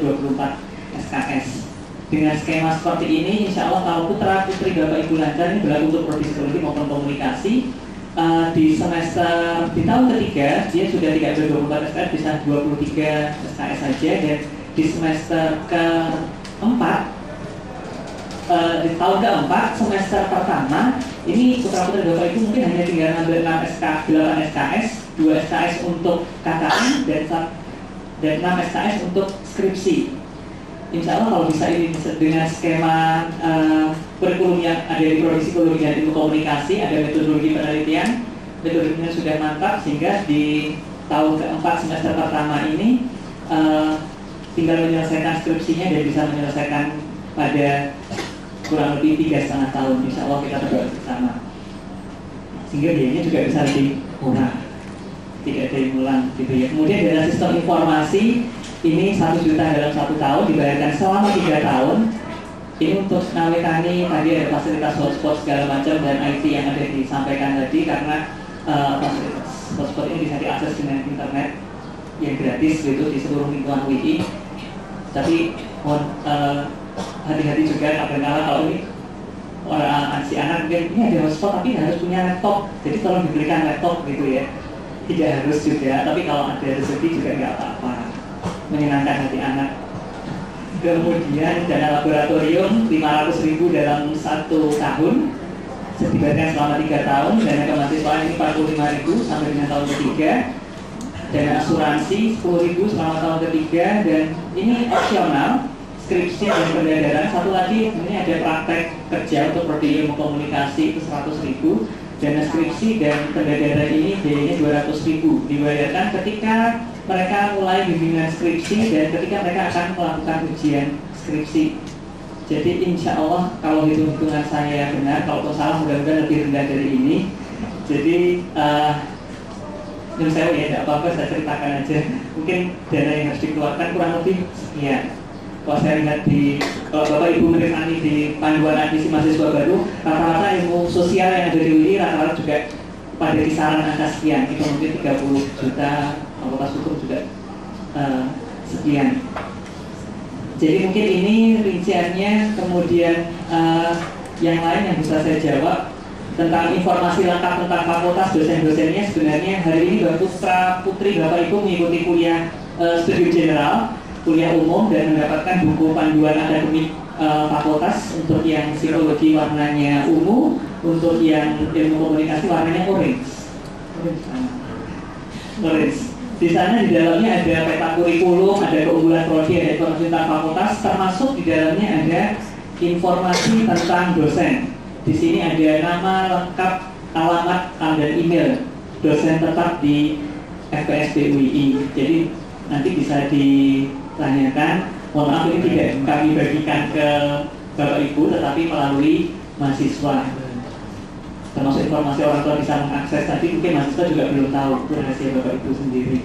24 SKS. Dengan skema seperti ini, insya Allah kalau putra putri Bapak Ibu lancar, ini berlaku untuk prodi psikologi maupun komunikasi, di semester di tahun ketiga dia sudah tidak ambil 24 SKS, bisa 23 SKS saja, dan di semester keempat di tahun keempat semester pertama ini putra-putri Bapak Ibu mungkin hanya tinggal ngambil 8 SKS, 2 SKS untuk KKN dan 6 SKS untuk skripsi. Insya Allah kalau bisa ini dengan skema kurikulum yang ada di prodi psikologi dan ilmu komunikasi, ada metodologi penelitian, metodologinya sudah mantap sehingga di tahun keempat semester pertama ini tinggal menyelesaikan skripsinya dan bisa menyelesaikan pada kurang lebih 3,5 tahun. Insya Allah kita berdoa bersama sehingga biayanya juga bisa lebih murah, tidak ada yang ulang gitu ya. Kemudian dari sistem informasi ini 1 juta dalam 1 tahun dibayarkan selama 3 tahun. Ini untuk nawetani tadi ada fasilitas hotspot segala macam dan IT yang ada disampaikan tadi, karena fasilitas hotspot ini bisa diakses dengan internet yang gratis gitu di seluruh lingkungan WI. Tapi hati-hati juga kadang-kadang kalau ini orang si anak mungkin ini ada hotspot tapi harus punya laptop, jadi tolong diberikan laptop gitu ya. Tidak harus juga, tapi kalau ada rezeki juga nggak apa-apa, menyenangkan hati anak. Kemudian dana laboratorium 500.000 dalam 1 tahun, dibayarkan selama 3 tahun. Dana kemahasiswaan ini 45.000 sampai dengan tahun ketiga. Dana asuransi 10.000 selama tahun ketiga, dan ini opsional. skripsi dan pendadaran. Satu lagi ini ada praktek kerja untuk prodi ilmu komunikasi itu 100.000. Dana skripsi dan pendadaran ini biayanya 200.000. Dibayarkan ketika mereka mulai bimbingan skripsi dan ketika mereka akan melakukan ujian skripsi. Jadi insya Allah kalau hitung-hitungan saya benar, kalau salah mudah-mudahan lebih rendah dari ini. Jadi menurut saya ya tidak apa-apa, saya ceritakan aja. Mungkin dana yang harus dikeluarkan kurang lebih sekian. Kalau saya lihat kalau Bapak Ibu menikmati di panduan admisi mahasiswa baru, rata-rata ilmu sosial yang ada di UI rata-rata juga pada kisaran angka sekian. Itu mungkin 30 juta, fakultas hukum juga sekian. Jadi mungkin ini rinciannya. Kemudian yang lain yang bisa saya jawab tentang informasi lengkap tentang fakultas, dosen-dosennya. Sebenarnya hari ini Bapak Putra Putri Bapak Ibu mengikuti kuliah studi general, kuliah umum, dan mendapatkan buku panduan akademik fakultas. Untuk yang psikologi warnanya ungu, untuk yang ilmu komunikasi warnanya orange. Di sana di dalamnya ada peta kurikulum, ada keunggulan prodi, ada informasi tentang fakultas, termasuk di dalamnya ada informasi tentang dosen. Di sini ada nama lengkap, alamat, dan email dosen tetap di FPSB UI. Jadi nanti bisa ditanyakan. Mohon maaf ini tidak kami bagikan ke Bapak Ibu, tetapi melalui mahasiswa. Termasuk informasi orang tua bisa mengakses, tapi mungkin mahasiswa juga belum tahu, itu rahasia Bapak Ibu sendiri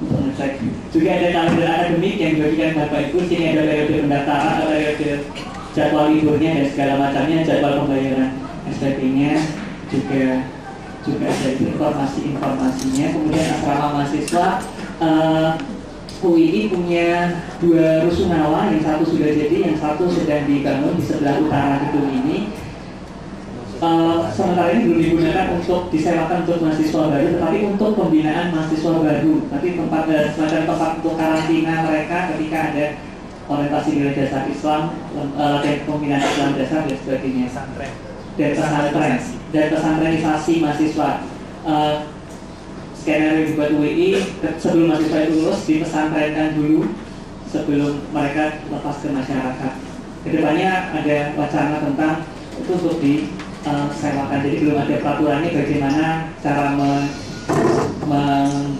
untuk ngecek. Juga ada kalender akademik yang dibagikan Bapak Ibu. Sini ada periode pendaftaran, periode jadwal liburnya dan segala macamnya, jadwal pembayaran SPP-nya juga ada informasinya. Kemudian asrama mahasiswa UI punya 2 rusunawa, yang satu sudah jadi, yang satu sedang dibangun di sebelah utara gedung ini. Sementara ini belum digunakan untuk disewakan untuk mahasiswa baru, tetapi untuk pembinaan mahasiswa baru. Tapi semacam tempat untuk karantina mereka ketika ada orientasi nilai dasar Islam, pembinaan Islam dasar dan sebagainya. Dan pesantrenisasi mahasiswa. Skenario yang dibuat UI sebelum mahasiswa itu lulus dipesantrenkan dulu sebelum mereka lepas ke masyarakat. Kedepannya ada wacana tentang itu untuk disewakan. Jadi belum ada peraturannya bagaimana cara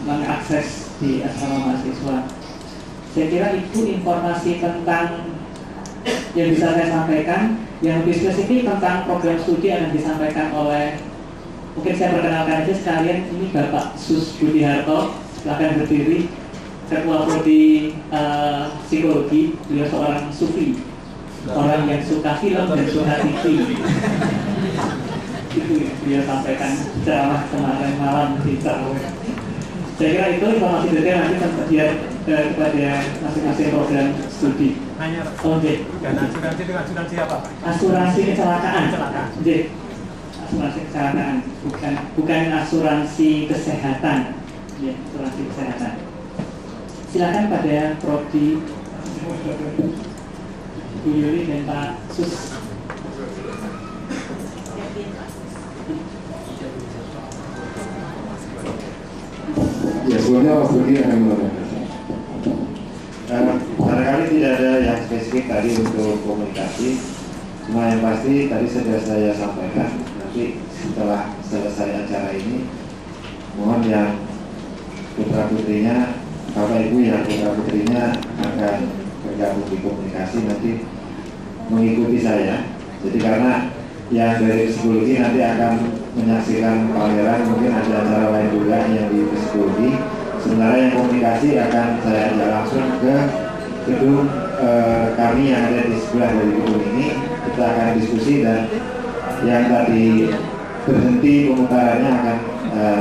mengakses di asrama mahasiswa. Saya kira itu informasi tentang yang bisa saya sampaikan. Yang lebih spesifik tentang program studi akan disampaikan oleh, mungkin saya perkenalkan aja sekalian, ini Bapak Sus Budiharto, silakan berdiri, Ketua Prodi Psikologi. Beliau seorang sufi, orang yang suka film dan suka TV. Itu yang beliau sampaikan ceramah kemarin malam di Tarawih. Saya kira itu informasi detail nanti tersedia kepada masing-masing program studi. Oke. Asuransi apa, Pak? Asuransi kecelakaan. Asuransi kecelakaan, bukan asuransi kesehatan. Ya, asuransi kesehatan. Silakan pada Prodi Bu Yuli dan Pak Sus. Ya, sebelumnya Mas Budi akan menambahkan. Barangkali tidak ada yang spesifik tadi untuk komunikasi. Cuma yang pasti tadi sudah saya sampaikan, nanti setelah selesai acara ini, mohon yang putra-putrinya, Bapak Ibu yang putra-putrinya akan bergabung di komunikasi nanti mengikuti saya. Jadi karena yang dari psikologi nanti akan menyaksikan pameran, mungkin ada acara lain juga yang di psikologi. Sementara yang komunikasi akan saya ajak langsung ke gedung kami yang ada di sebelah dari gedung ini. Kita akan diskusi dan yang tadi berhenti pemutarannya akan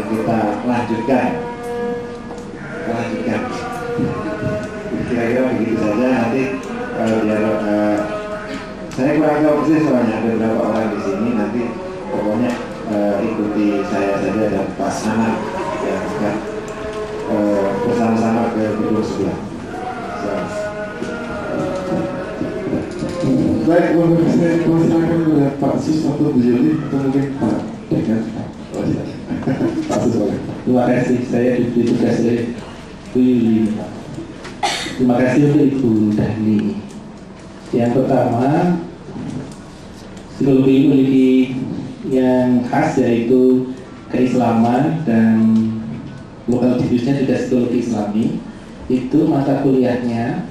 kita lanjutkan. Kira-kira begitu saja. Nanti biar saya kurang tahu persis soalnya ada beberapa orang di sini. Nanti pokoknya ikuti saya saja dan Pak Anak yang akan bersama-sama ke gedung sebelah. Baik, saya persilakan kepada Pak Sus atau Bu Yuli atau mungkin Pak Dekan. Pak Sus, terima kasih. Saya ditugas oleh Bu Yuli. Terima kasih untuk Ibu Dani. Yang pertama, psikologi memiliki yang khas yaitu keislaman dan lokal judusnya juga psikologi Islami. Itu mata kuliahnya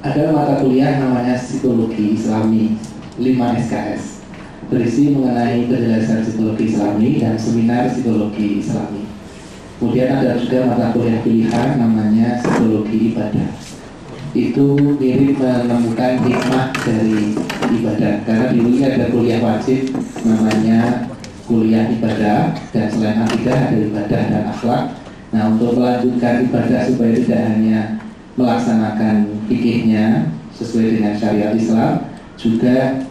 adalah mata kuliah namanya psikologi Islami 5 SKS, berisi mengenai penjelasan psikologi Islami dan seminar psikologi Islami. Kemudian ada juga mata kuliah pilihan namanya psikologi ibadah. Itu mirip menemukan hikmah dari ibadah, karena di sini ada kuliah wajib namanya kuliah ibadah, dan selain akidah ada ibadah dan akhlak. Nah, untuk melanjutkan ibadah supaya tidak hanya melaksanakan fikihnya sesuai dengan syariat Islam, juga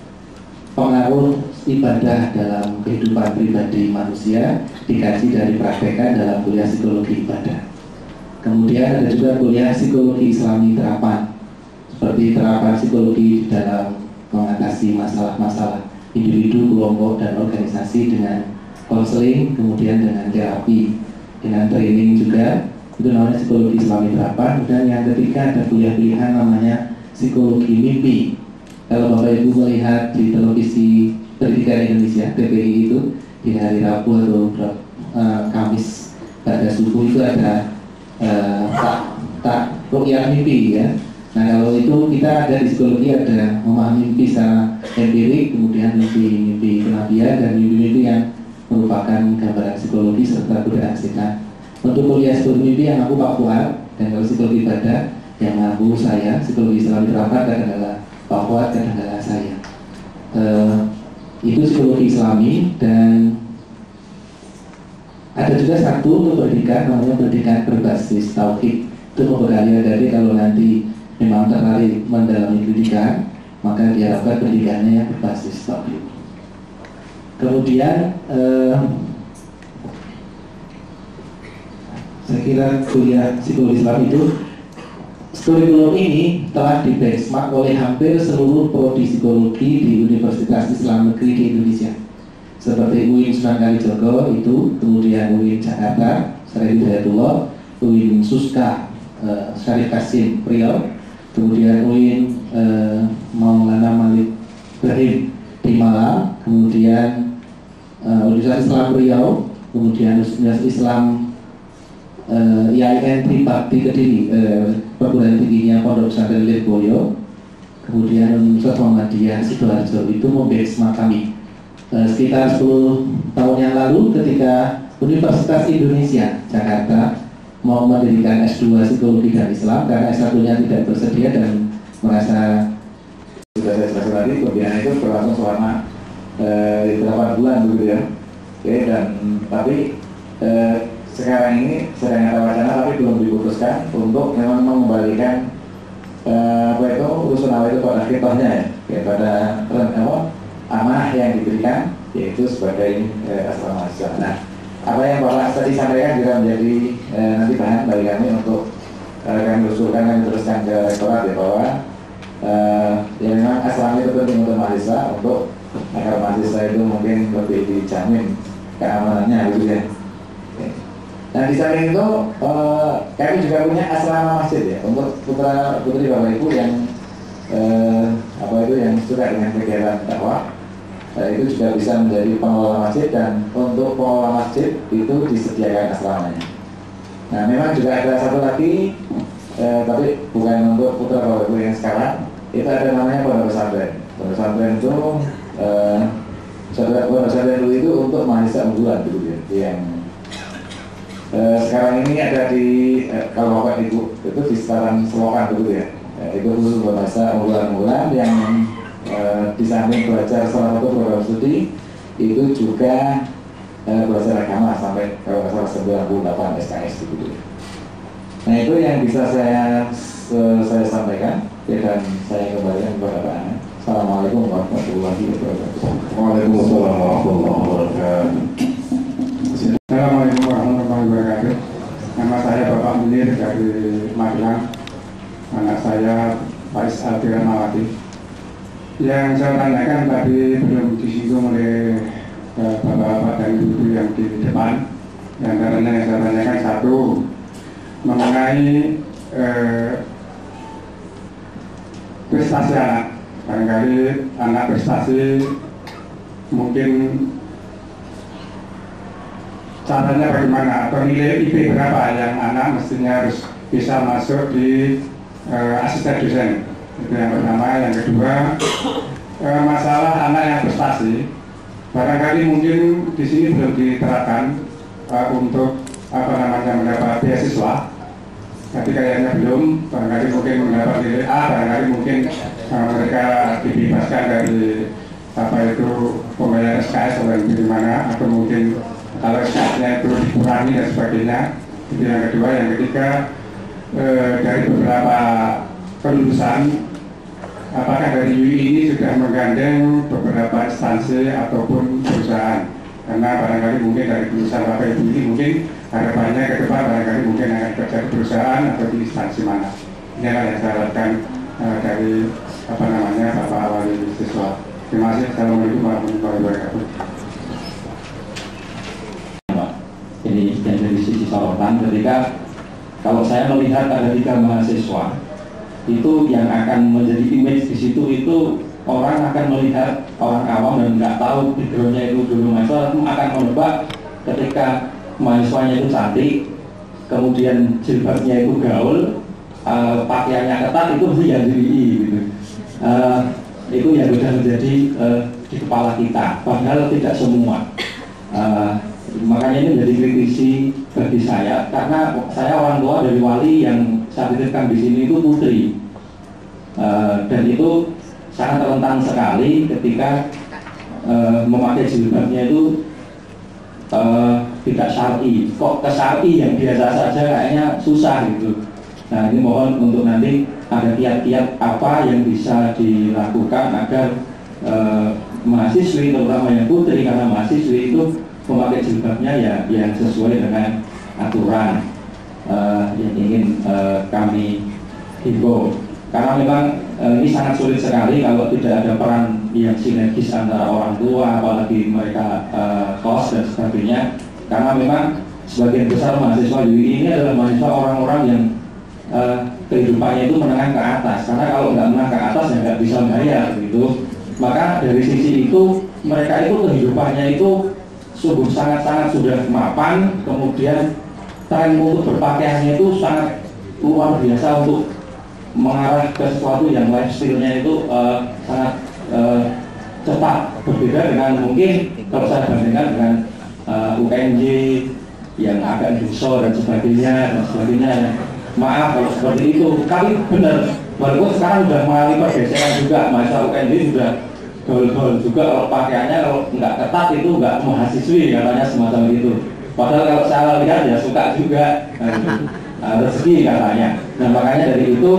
pengaruh ibadah dalam kehidupan pribadi manusia dikaji dari praktekan dalam kuliah psikologi ibadah. Kemudian ada juga kuliah psikologi Islami terapan, seperti terapan psikologi di dalam mengatasi masalah-masalah individu, kelompok, dan organisasi dengan konseling, kemudian dengan terapi, dengan training juga. Itu namanya psikologi Islami terapan. Dan yang ketiga ada kuliah pilihan namanya psikologi mimpi. Kalau Bapak Ibu melihat di televisi Pendidikan Indonesia TPI itu di hari Rabu atau Kamis pada subuh itu ada rukyah mimpi ya. Nah, kalau itu kita ada di psikologi ada memahami mimpi secara empirik, kemudian mimpi kenabian, dan mimpi-mimpi yang merupakan gambaran psikologi serta godaan setan. Untuk kuliah psikologi mimpi yang aku Pak Fuad, dan kalau psikologi ibadah yang aku saya, psikologi Islam terapan adalah Pak Fuad dan adalah saya. Itu psikologi Islami. Dan ada juga satu untuk pendidikan namanya pendidikan berbasis tauhid. Itu membekali dari kalau nanti memang tertarik mendalami pendidikan, maka diharapkan pendidikannya yang berbasis tauhid. Kemudian saya kira kuliah psikologi Islam itu kurikulum ini telah di-benchmark oleh hampir seluruh prodi psikologi di Universitas Islam Negeri di Indonesia, seperti UIN Sunan Kalijogo itu, kemudian UIN Jakarta Syarif Hidayatullah, UIN Suska Syarif Kasim Priok, kemudian UIN Maulana Malik Ibrahim di Malang, kemudian Universitas Islam Riau, kemudian Universitas Islam IAIN Tribakti Kediri, perguruan tingginya Pondok Pesantren Lirboyo, kemudian Universitas Muhammadiyah Sidoarjo. Itu membenchmark kami sekitar 10 tahun yang lalu ketika Universitas Indonesia Jakarta mau mendirikan S2 Psikologi dan Islam karena S1-nya tidak bersedia dan merasa sudah saya jelaskan tadi, pembinaan itu berlangsung selama 8 bulan begitu ya. Oke, dan tapi sekarang ini sedang ada wacana tapi belum diputuskan untuk memang mengembalikan urusan itu pada kitahnya ya, pada amanah yang diberikan, yaitu sebagai asrama mahasiswa. Nah, apa yang Bapak tadi sampaikan juga menjadi nanti bahan bagi kami untuk kami usulkan, kami teruskan ke rektorat ya, bahwa ya memang asrama itu penting untuk mahasiswa, untuk agar mahasiswa itu mungkin lebih dijamin keamanannya gitu ya. Nah, di samping itu kami juga punya asrama masjid ya, untuk putra putri Bapak Ibu yang yang suka dengan kegiatan dakwah. Itu juga bisa menjadi pengelola masjid, dan untuk pengelola masjid itu disediakan asramanya. Nah, memang juga ada satu lagi, tapi bukan untuk putra Bapak Ibu yang sekarang. Itu ada namanya pondok pesantren. Pondok pesantren itu pondok pesantren dulu itu untuk mahasiswa unggulan dulu ya, yang sekarang ini ada di kalau Bapak Ibu itu di sekitaran Selokan begitu ya. Itu khusus buat mahasiswa unggulan-unggulan yang di samping belajar salah satu program studi itu juga belajar agama sampai kalau salah 98 SKS begitu. Nah, itu yang bisa saya sampaikan ya, dan saya kembalikan kepada Pak Ana. Assalamualaikum warahmatullahi wabarakatuh. Waalaikumsalam warahmatullahi wabarakatuh. Assalamualaikum warahmatullahi wabarakatuh. Nama saya Bapak Munir dari Magelang. Anak saya Faiz Alfiramawati. Yang saya tanyakan tadi belum disinggung oleh bapak-bapak dan ibu yang di depan. Yang karena yang saya tanyakan satu mengenai prestasi anak. Barangkali anak prestasi mungkin caranya bagaimana atau nilai IP berapa yang anak mestinya harus bisa masuk di asisten dosen. Itu yang pertama. Yang kedua, masalah anak yang prestasi barangkali mungkin di sini belum diterapkan untuk mendapat beasiswa. Tapi kayaknya belum, barangkali mungkin mendapat nilai A, barangkali mungkin mereka dibebaskan dari pembayaran SKS atau bagaimana, atau mungkin kalau SKS-nya itu dikurangi dan sebagainya. Itu yang kedua. Yang ketiga, dari beberapa kelulusan, apakah dari UI ini sudah menggandeng beberapa instansi ataupun perusahaan? Karena barangkali mungkin dari kelulusan Bapak Ibu ini mungkin harapannya ke depan barangkali mungkin akan kerja di perusahaan atau di instansi mana. Ini adalah yang saya harapkan dari Bapak Wali Siswa. Terima kasih. Assalamualaikum warahmatullahi wabarakatuh. Ini yang dari sisi sorotan ketika kalau saya melihat ada 3 mahasiswa itu yang akan menjadi image di situ itu orang akan melihat orang awam dan nggak tahu backgroundnya itu dulu mahasiswa akan menebak ketika mahasiswanya itu cantik, kemudian jilbabnya itu gaul, pakaiannya ketat, itu mesti yang UI gitu. Itu yang sudah menjadi di kepala kita, padahal tidak semua. Makanya ini menjadi kritisi bagi saya, karena saya orang tua dari wali yang saya titipkan di sini itu putri, dan itu sangat rentan sekali ketika memakai jilbabnya itu tidak syar'i. Kok ke syar'i yang biasa saja kayaknya susah gitu. Nah ini mohon untuk nanti ada kiat-kiat apa yang bisa dilakukan agar mahasiswi, terutama yang putri, karena mahasiswi itu memakai jilbabnya ya yang sesuai dengan aturan yang ingin kami himbau. Karena memang ini sangat sulit sekali kalau tidak ada peran yang sinergis antara orang tua, apalagi mereka kos dan sebagainya. Karena memang sebagian besar mahasiswa UI ini adalah mahasiswa orang-orang yang kehidupannya itu menengah ke atas. Karena kalau nggak menengah ke atas ya nggak bisa bayar gitu. Maka dari sisi itu mereka itu kehidupannya itu sungguh sangat-sangat sudah mapan. Kemudian tren untuk berpakaiannya itu sangat luar biasa untuk mengarah ke sesuatu yang lifestyle-nya itu sangat cepat, berbeda dengan mungkin kalau saya bandingkan dengan UNJ yang agak duso dan sebagainya. Maaf kalau seperti itu, tapi benar, walaupun sekarang sudah mengalami pergeseran juga, mahasiswa UNJ sudah gaul-gaul juga kalau pakaiannya, kalau nggak ketat itu nggak mahasiswi katanya semacam itu. Padahal kalau saya lihat ya suka juga. Rezeki katanya. Nah makanya dari itu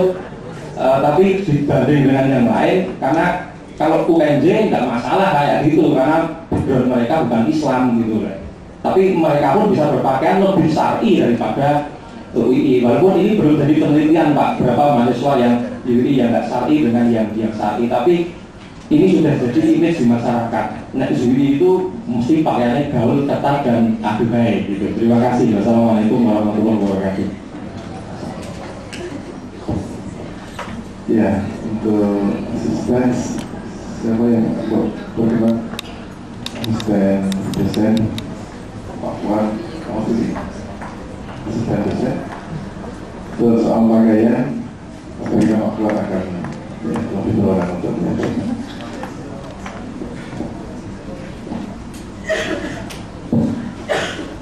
tapi dibanding dengan yang lain, karena kalau UNJ nggak masalah kayak gitu karena background mereka bukan Islam gitu lah. Tapi mereka pun bisa berpakaian lebih syar'i daripada UI. Walaupun ini belum jadi penelitian Pak, berapa mahasiswa yang UI yang nggak syar'i dengan yang syar'i, tapi ini sudah jadi image di masyarakat. Nah UI itu mesti pakaiannya gaul, ketat dan aduhai gitu. Terima kasih. Wassalamualaikum warahmatullahi wabarakatuh. Ya, untuk asisten siapa yang berkenan? Asisten dosen Pak Wan, kamu sih asisten dosen. Terus soal pakaian, saya Pak Wan akan lebih orang untuk menyampaikan.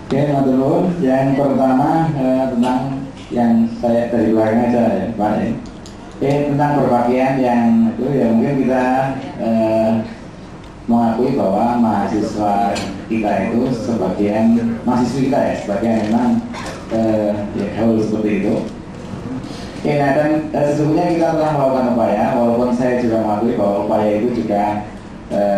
Oke, matur. Yang pertama tentang yang saya dari belakang aja ya, Pak. Tentang berpakaian yang itu ya mungkin kita mengakui bahwa mahasiswa kita itu sebagian mahasiswa kita ya sebagian memang ya gaul seperti itu. Nah dan sesungguhnya kita telah melakukan upaya, walaupun saya juga mengakui bahwa upaya itu juga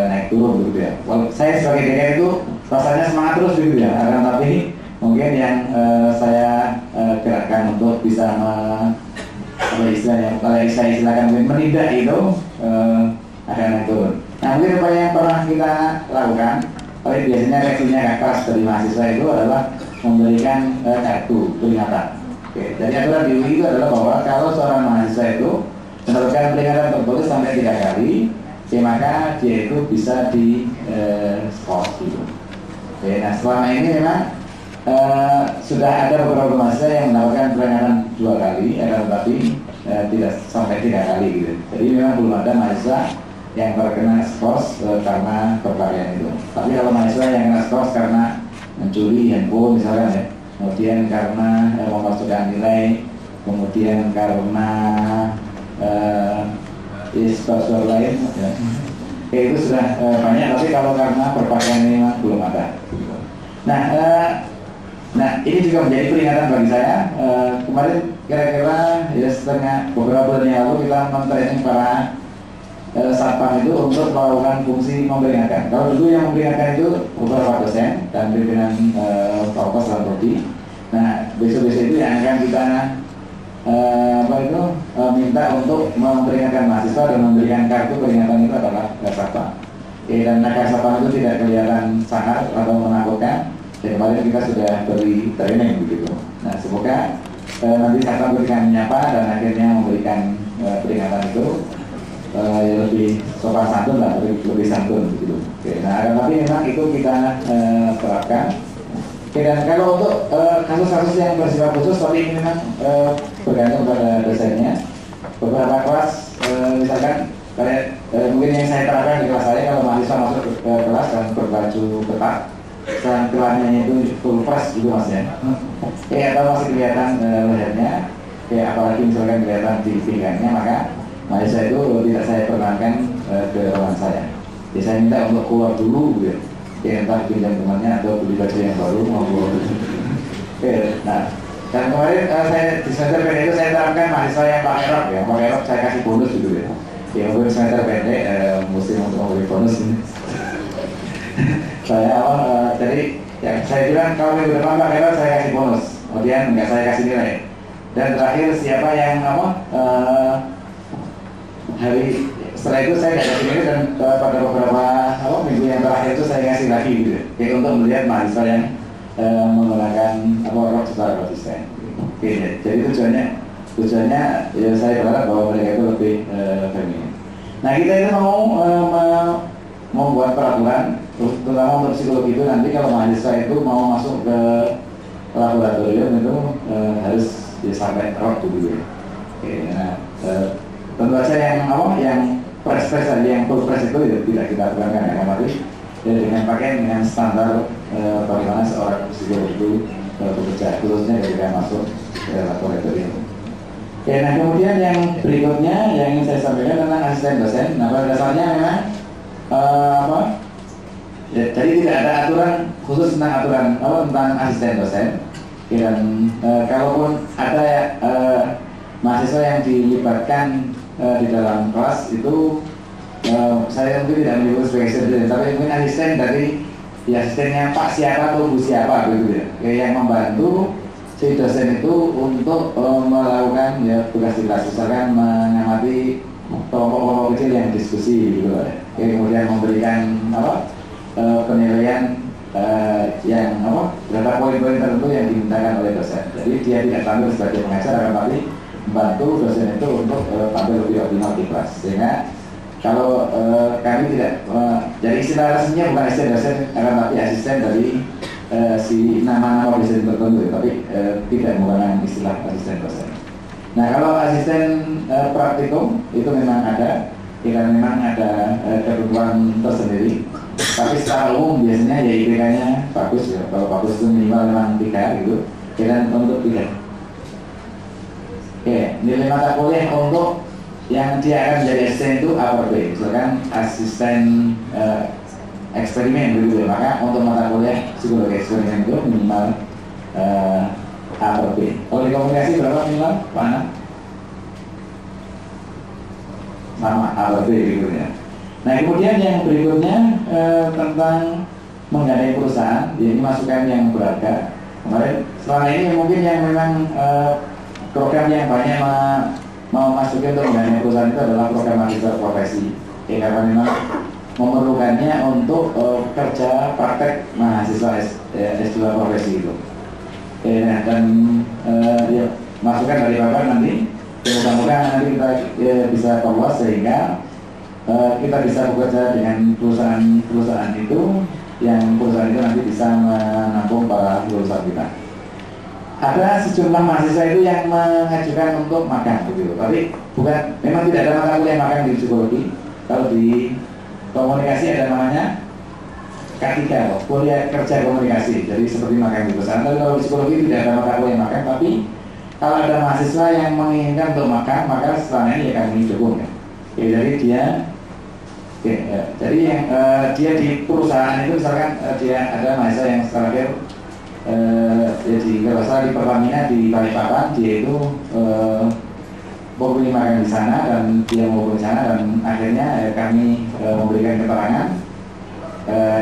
naik turun gitu ya. Walaupun saya sebagai DKR itu rasanya semangat terus gitu ya, akan tapi mungkin yang saya gerakkan untuk bisa kalau saya istilahkan menindak itu akan naik turun. Nah mungkin apa yang pernah kita lakukan, tapi biasanya reaksinya agak keras dari mahasiswa itu adalah memberikan kartu peringatan. Oke, jadi aturan di UI itu adalah bahwa kalau seorang mahasiswa itu Mendapatkan peringatan tertulis sampai 3 kali, maka dia itu bisa di skor gitu. Nah selama ini memang sudah ada beberapa mahasiswa yang mendapatkan peringatan 2 kali, tetapi tidak sampai 3 kali gitu. Jadi memang belum ada mahasiswa yang terkena skors karena perkalian itu. Tapi kalau mahasiswa yang kena skors karena mencuri handphone misalkan ya, kemudian karena memasukkan nilai, kemudian karena sponsor lain ya. Itu sudah banyak, tapi kalau karena perpakaian ini memang belum ada. Nah ini juga menjadi peringatan bagi saya. Kemarin kira-kira ya beberapa bulan yang lalu kita men-training para satpam itu untuk melakukan fungsi memperingatkan. Kalau dulu yang memperingatkan itu beberapa dosen dan pimpinan fakultas dan prodi. Nah besok-besok itu yang akan kita minta untuk memperingatkan mahasiswa dan memberikan kartu peringatan itu adalah satpam. Dan satpam itu tidak kelihatan sangar atau menakutkan. Dan kemarin kita sudah beri training begitu. Nah semoga nanti satpam ketika menyapa dan akhirnya memberikan peringatan itu lebih sopan santun lah, lebih santun begitu. Nah tapi memang itu kita terapkan. Dan kalau untuk kasus-kasus yang bersifat khusus, tapi ini memang bergantung pada dosennya. Beberapa kelas, misalkan mungkin yang saya terapkan di kelas saya, kalau mahasiswa masuk ke kelas dan berbaju ketat, dan kelasnya itu full press gitu mas ya. Atau masih kelihatan lehernya, apalagi misalkan kelihatan di pinggangnya, maka mahasiswa itu tidak saya perkenankan ke ruangan saya. Jadi saya minta untuk keluar dulu gitu. Entah pinjam temannya atau beli baju yang baru mau bawa. Nah, dan kemarin saya di semester pendek itu saya terapkan mahasiswa yang pakai rok ya, pakai rok saya kasih bonus gitu ya. Ya mungkin semester pendek musim untuk memberi bonus ini. Saya jadi yang saya bilang kalau minggu depan pakai rok saya kasih bonus, kemudian enggak saya kasih nilai. Dan terakhir siapa yang hari setelah itu saya tidak kasih nilai dan pada beberapa minggu yang terakhir itu saya kasih lagi gitu ya, untuk melihat mahasiswa yang menggunakan rok secara konsisten. Jadi tujuannya ya saya berharap bahwa mereka itu lebih feminin. Nah kita itu mau membuat peraturan terutama untuk psikologi itu nanti kalau mahasiswa itu mau masuk ke laboratorium itu harus sampai rok dulu ya. Nah tentu saja yang press tadi yang full press itu tidak kita tekankan ya, tapi dengan pakaian dengan standar bagaimana seorang psikolog itu bekerja khususnya ketika masuk ke laboratorium. Nah kemudian yang berikutnya yang ingin saya sampaikan tentang asisten dosen. Nah pada dasarnya memang jadi tidak ada aturan khusus tentang tentang asisten dosen. Dan kalaupun ada mahasiswa yang dilibatkan di dalam kelas itu saya mungkin tidak menyebut sebagai asisten, tapi mungkin asisten dari asistennya Pak siapa atau Bu siapa gitu ya, yang membantu si dosen itu untuk melakukan ya tugas-tugas, misalkan mengamati kelompok-kelompok kecil yang diskusi gitu ya. Kemudian memberikan penilaian yang berapa poin-poin tertentu yang dimintakan oleh dosen. Jadi dia tidak tampil sebagai pengajar, tapi membantu dosen itu untuk tampil lebih optimal di kelas. Sehingga kalau kami tidak jadi istilah resminya bukan asisten dosen, tapi asisten dari si nama-nama dosen tertentu, tapi tidak menggunakan istilah asisten dosen. Nah kalau asisten praktikum itu memang ada, memang ada kebutuhan tersendiri. Tapi secara umum biasanya ya IPK-nya bagus ya. Kalau bagus itu minimal memang 3 gitu. Dan untuk 3. Nilai mata kuliah untuk yang dia akan menjadi asisten itu A per B, misalkan asisten eksperimen begitu ya. Maka untuk mata kuliah psikologi eksperimen itu minimal A per B. Kalau di komunikasi berapa minimal? Mana? Sama A per B gitu ya. Nah kemudian yang berikutnya tentang menggandeng perusahaan, ini masukan yang berharga. Kemarin selama ini mungkin yang memang program yang banyak mau masukin untuk menggandeng perusahaan itu adalah program mahasiswa profesi. Karena memang memerlukannya untuk kerja praktek mahasiswa S2 profesi itu. Dan ya, masukan dari Bapak nanti Mudah-mudahan nanti kita bisa perluas sehingga kita bisa bekerja dengan perusahaan itu, yang perusahaan itu nanti bisa menampung para lulusan kita. Ada sejumlah mahasiswa itu yang mengajukan untuk magang begitu, tapi memang tidak ada mata kuliah magang di psikologi. Kalau di komunikasi ada namanya K3, kuliah kerja komunikasi, jadi seperti magang di perusahaan. Tapi kalau di psikologi tidak ada mata kuliah magang, tapi kalau ada mahasiswa yang menginginkan untuk magang, maka setelah ini ya kami dukung ya. Jadi dia di perusahaan itu misalkan dia ada mahasiswa yang terakhir kalau salah di Pertamina di Balikpapan, dia itu mau magang di sana dan dia mau di sana, dan akhirnya kami memberikan keterangan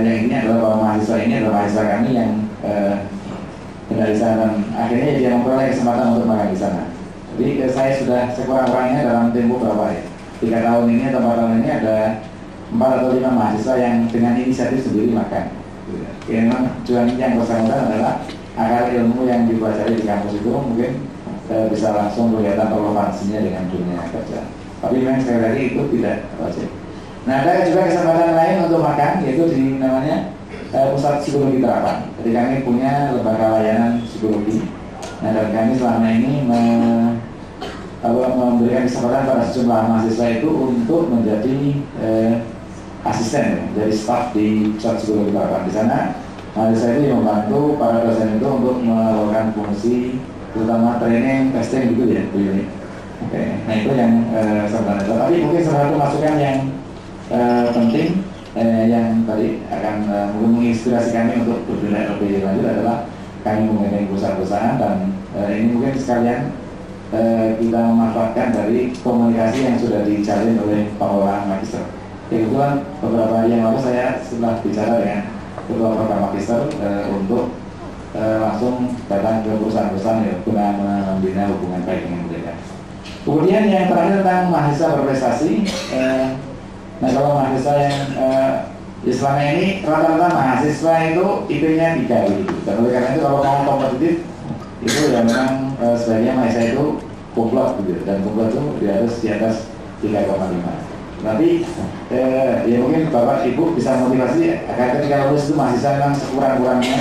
yang ini adalah bahwa mahasiswa ini adalah mahasiswa kami yang dari sana, dan akhirnya dia memperoleh kesempatan untuk magang di sana. Jadi saya sudah sekurang-kurangnya dalam tempo berapa ya, 3 tahun ini atau 4 tahun ini ada 4 atau 5 mahasiswa yang dengan inisiatif sendiri magang. Memang tujuan yang bersangkutan adalah agar ilmu yang dipelajari di kampus itu mungkin bisa langsung kelihatan relevansinya dengan dunia kerja. Tapi memang sekali lagi itu tidak wajib. Nah, ada juga kesempatan lain untuk magang, yaitu di namanya Pusat Psikologi Terapan. Jadi kami punya lembaga layanan psikologi. Nah, dan kami selama ini memberikan kesempatan pada sejumlah mahasiswa itu untuk menjadi asisten, jadi staf di Pusat Psikologi Terapan. Di sana mahasiswa itu yang membantu para dosen itu untuk melakukan fungsi, terutama training, testing gitu ya, Bu Yuni. Oke, nah itu yang sebenarnya. Tapi mungkin salah satu masukan yang penting yang tadi akan menginspirasi kami untuk bergerak lebih lanjut adalah kami mengenai perusahaan-perusahaan, dan ini mungkin sekalian kita memanfaatkan dari komunikasi yang sudah dijalin oleh pengelola magister. Kebetulan beberapa hari yang lalu saya setelah bicara dengan ketua program magister untuk langsung datang ke perusahaan-perusahaan ya, guna membina hubungan baik dengan mereka. Kemudian yang terakhir tentang mahasiswa berprestasi. Nah, kalau mahasiswa yang selama ini rata-rata mahasiswa itu IP-nya 3 gitu. Dan oleh karena itu kalau mau kompetitif itu ya memang sebaiknya mahasiswa itu kumlot gitu, dan kumlot itu harus di atas 3,5. Nanti ya mungkin Bapak Ibu bisa motivasi agar ketika lulus itu mahasiswa memang sekurang-kurangnya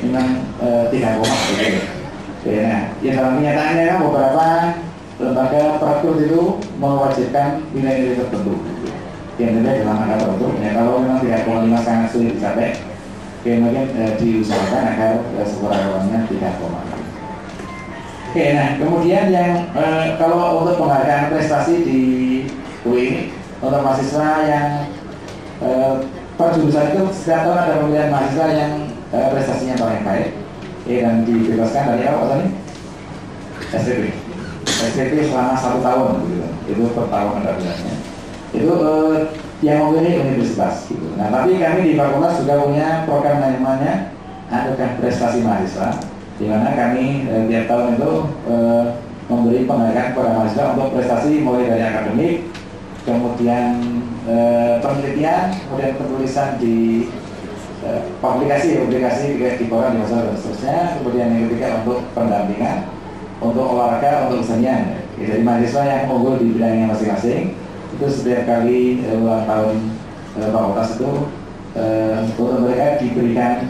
memang 3 gitu. Nah, ya dalam kenyataannya kan beberapa lembaga peraturan itu mewajibkan nilai-nilai tertentu gitu. Yang nilai dalam angka tertentu. Ya kalau memang 3,5 sangat sulit dicapai, mungkin diusahakan agar sekurang-kurangnya 3,5. Oke, nah kemudian yang kalau untuk penghargaan prestasi di UI untuk mahasiswa yang per jurusan itu setiap tahun ada pemilihan mahasiswa yang prestasinya paling baik, dan dibebaskan dari apa tadi? SPP selama 1 tahun gitu. Itu per tahun ada pilihannya. Itu yang memilih universitas gitu. Nah, tapi kami di fakultas juga punya program namanya Anugerah Prestasi Mahasiswa, di mana kami tiap tahun itu memberi penghargaan kepada mahasiswa untuk prestasi mulai dari akademik, kemudian penelitian, kemudian penulisan di publikasi di koran, di masalah dan seterusnya. Kemudian yang ketiga untuk pendampingan, untuk olahraga, untuk kesenian. Jadi mahasiswa yang unggul di bidangnya masing-masing itu setiap kali ulang tahun fakultas itu untuk mereka diberikan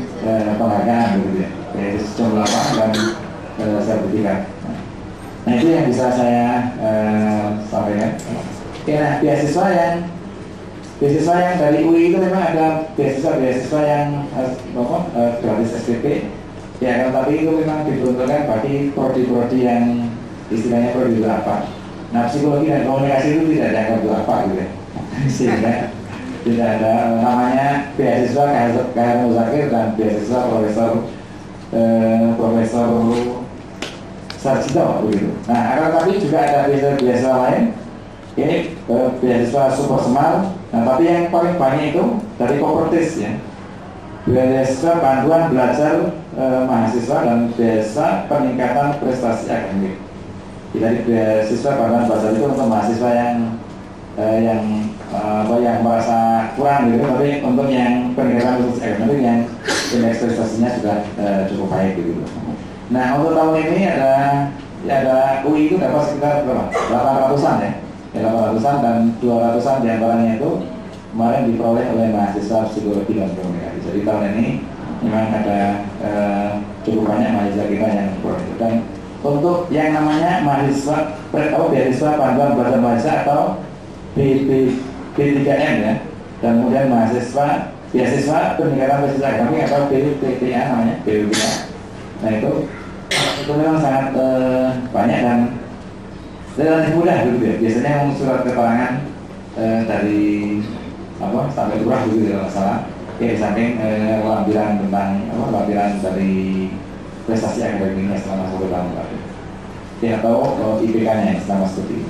penghargaan gitu ya, yaitu sejumlah dan sertifikat. Nah itu yang bisa saya sampaikan. Oke, nah beasiswa yang dari UI itu memang ada beasiswa yang gratis SPP ya, tapi itu memang diperuntukkan bagi prodi-prodi yang istilahnya prodi berapa. Nah, psikologi dan komunikasi itu tidak dianggap berapa gitu ya, sehingga tidak ada namanya beasiswa KH Muzakir dan beasiswa Profesor Sarjito begitu. Nah, akan tapi juga ada beasiswa lain. Ini beasiswa Super Semar. Nah, tapi yang paling banyak itu dari Kopertis ya. Beasiswa Panduan Belajar Mahasiswa dan Beasiswa Peningkatan Prestasi Akademik. Jadi beasiswa Panduan Belajar itu untuk mahasiswa yang merasa kurang gitu, tapi untuk yang peningkatan prestasi akademik yang indeks prestasinya sudah cukup baik gitu. Nah, untuk tahun ini ada ya ada UI itu dapat sekitar berapa? 800-an ya, 800-an dan 200-an diantaranya itu kemarin diperoleh oleh mahasiswa psikologi dan komunikasi. Jadi tahun ini memang ada cukup banyak mahasiswa kita yang berproses. Dan untuk yang namanya mahasiswa beasiswa panduan belajar mahasiswa atau B3M ya, dan kemudian mahasiswa beasiswa peningkatan beasiswa akademik atau BPTA namanya, BPTA. Nah itu memang sangat banyak dan relatif mudah gitu ya. Biasanya surat keterangan dari sampai lurah gitu kalau salah. Ya di samping lampiran tentang lampiran dari prestasi akademiknya selama 1 tahun terakhir. Ya atau IPK-nya selama studi.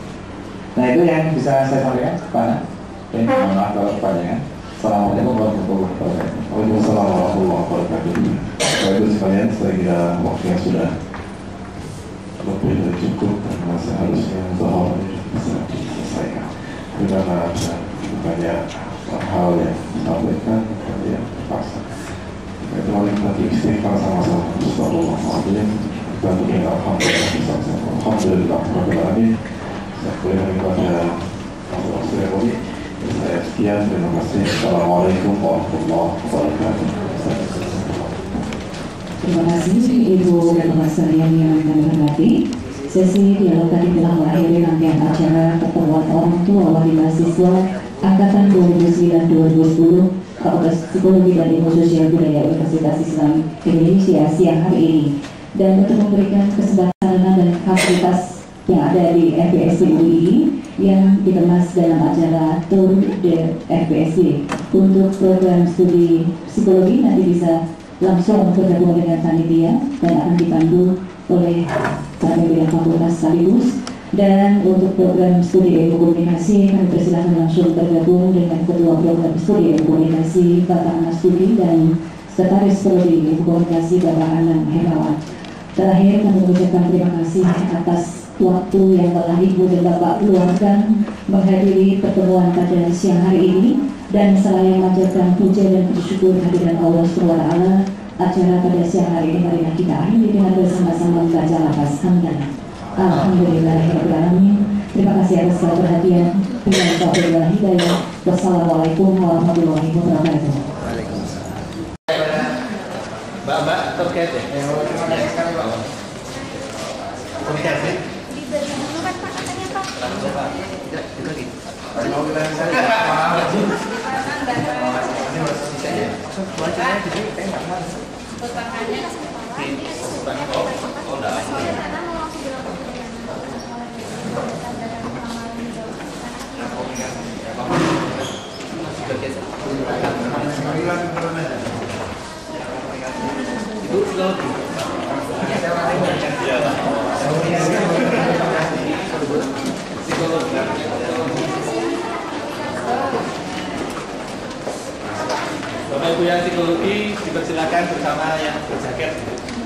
Nah itu yang bisa saya sampaikan, Pak. Oke, mohon maaf kalau kepanjangan. Assalamualaikum warahmatullahi wabarakatuh. Waalaikumsalam warahmatullahi wabarakatuh. Baik sekalian, saya kira waktunya sudah lebih dari cukup karena seharusnya bahwa ini bisa diselesaikan. Karena ada banyak hal yang disampaikan dan yang terpaksa. Itu hal yang tadi istighfar sama-sama. Astagfirullahaladzim. Dan berdoa alhamdulillah. Alhamdulillah. Saya boleh daripada Allah seremoni. Saya sekian, terima kasih. Assalamualaikum warahmatullahi wabarakatuh. Terima kasih Ibu dan Bapak sekalian yang kami hormati. Sesi dialog tadi telah mengakhiri rangkaian acara pertemuan orang tua wali mahasiswa Angkatan 2009-2010 Fakultas Psikologi dan Ilmu Sosial Budaya Universitas Islam Indonesia siang hari ini. Dan untuk memberikan kesempatan dan fasilitas yang ada di FPSD UI yang dikemas dalam acara Tour de FPSD untuk program studi psikologi nanti bisa langsung bergabung dengan panitia dan akan dipandu oleh para pimpinan fakultas sekaligus. Dan untuk program studi ilmu komunikasi kami persilahkan langsung bergabung dengan ketua program studi ilmu komunikasi Bapak Anas Studi dan sekretaris prodi ilmu komunikasi Bapak Anang Hermawan. Terakhir kami mengucapkan terima kasih atas waktu yang telah Ibu dan Bapak luangkan menghadiri pertemuan pada siang hari ini. Dan saya mengucapkan puja dan bersyukur kehadiran Allah SWT. Acara pada siang hari ini marilah kita akhiri dengan bersama-sama membaca lafaz hamdalah. Alhamdulillahirrahmanirrahim. Terima kasih atas segala perhatian. Bila taufiq wal hidayah. Wassalamualaikum warahmatullahi wabarakatuh. Mbak terkait ya? Terima kasih sekali Pak. Komunikasi. Dulu kan Pak katanya Pak. Tidak, itu lagi. Mau bilang saya Pak. Ini masih bisa ya? Bacanya di sini kayak nggak harus. Pertanyaannya kasih kepala. Oh, udah. Karena mau langsung bilang itu psikologi. Bapak Ibu yang psikologi dipersilakan bersama yang berjaket,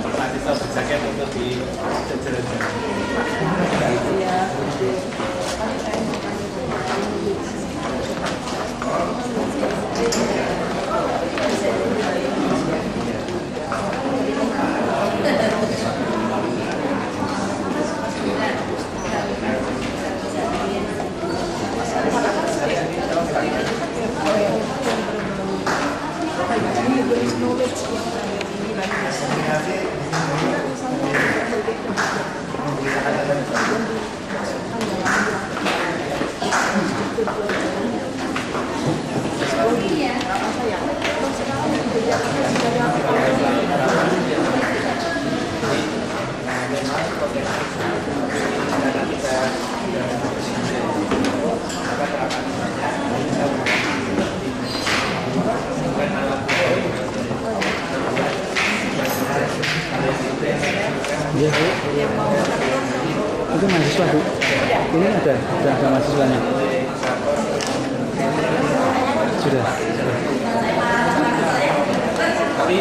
mahasiswa berjaket untuk di jajaran. Iya Bu, itu mahasiswa Bu. Ini ada mahasiswanya. Sudah. Tapi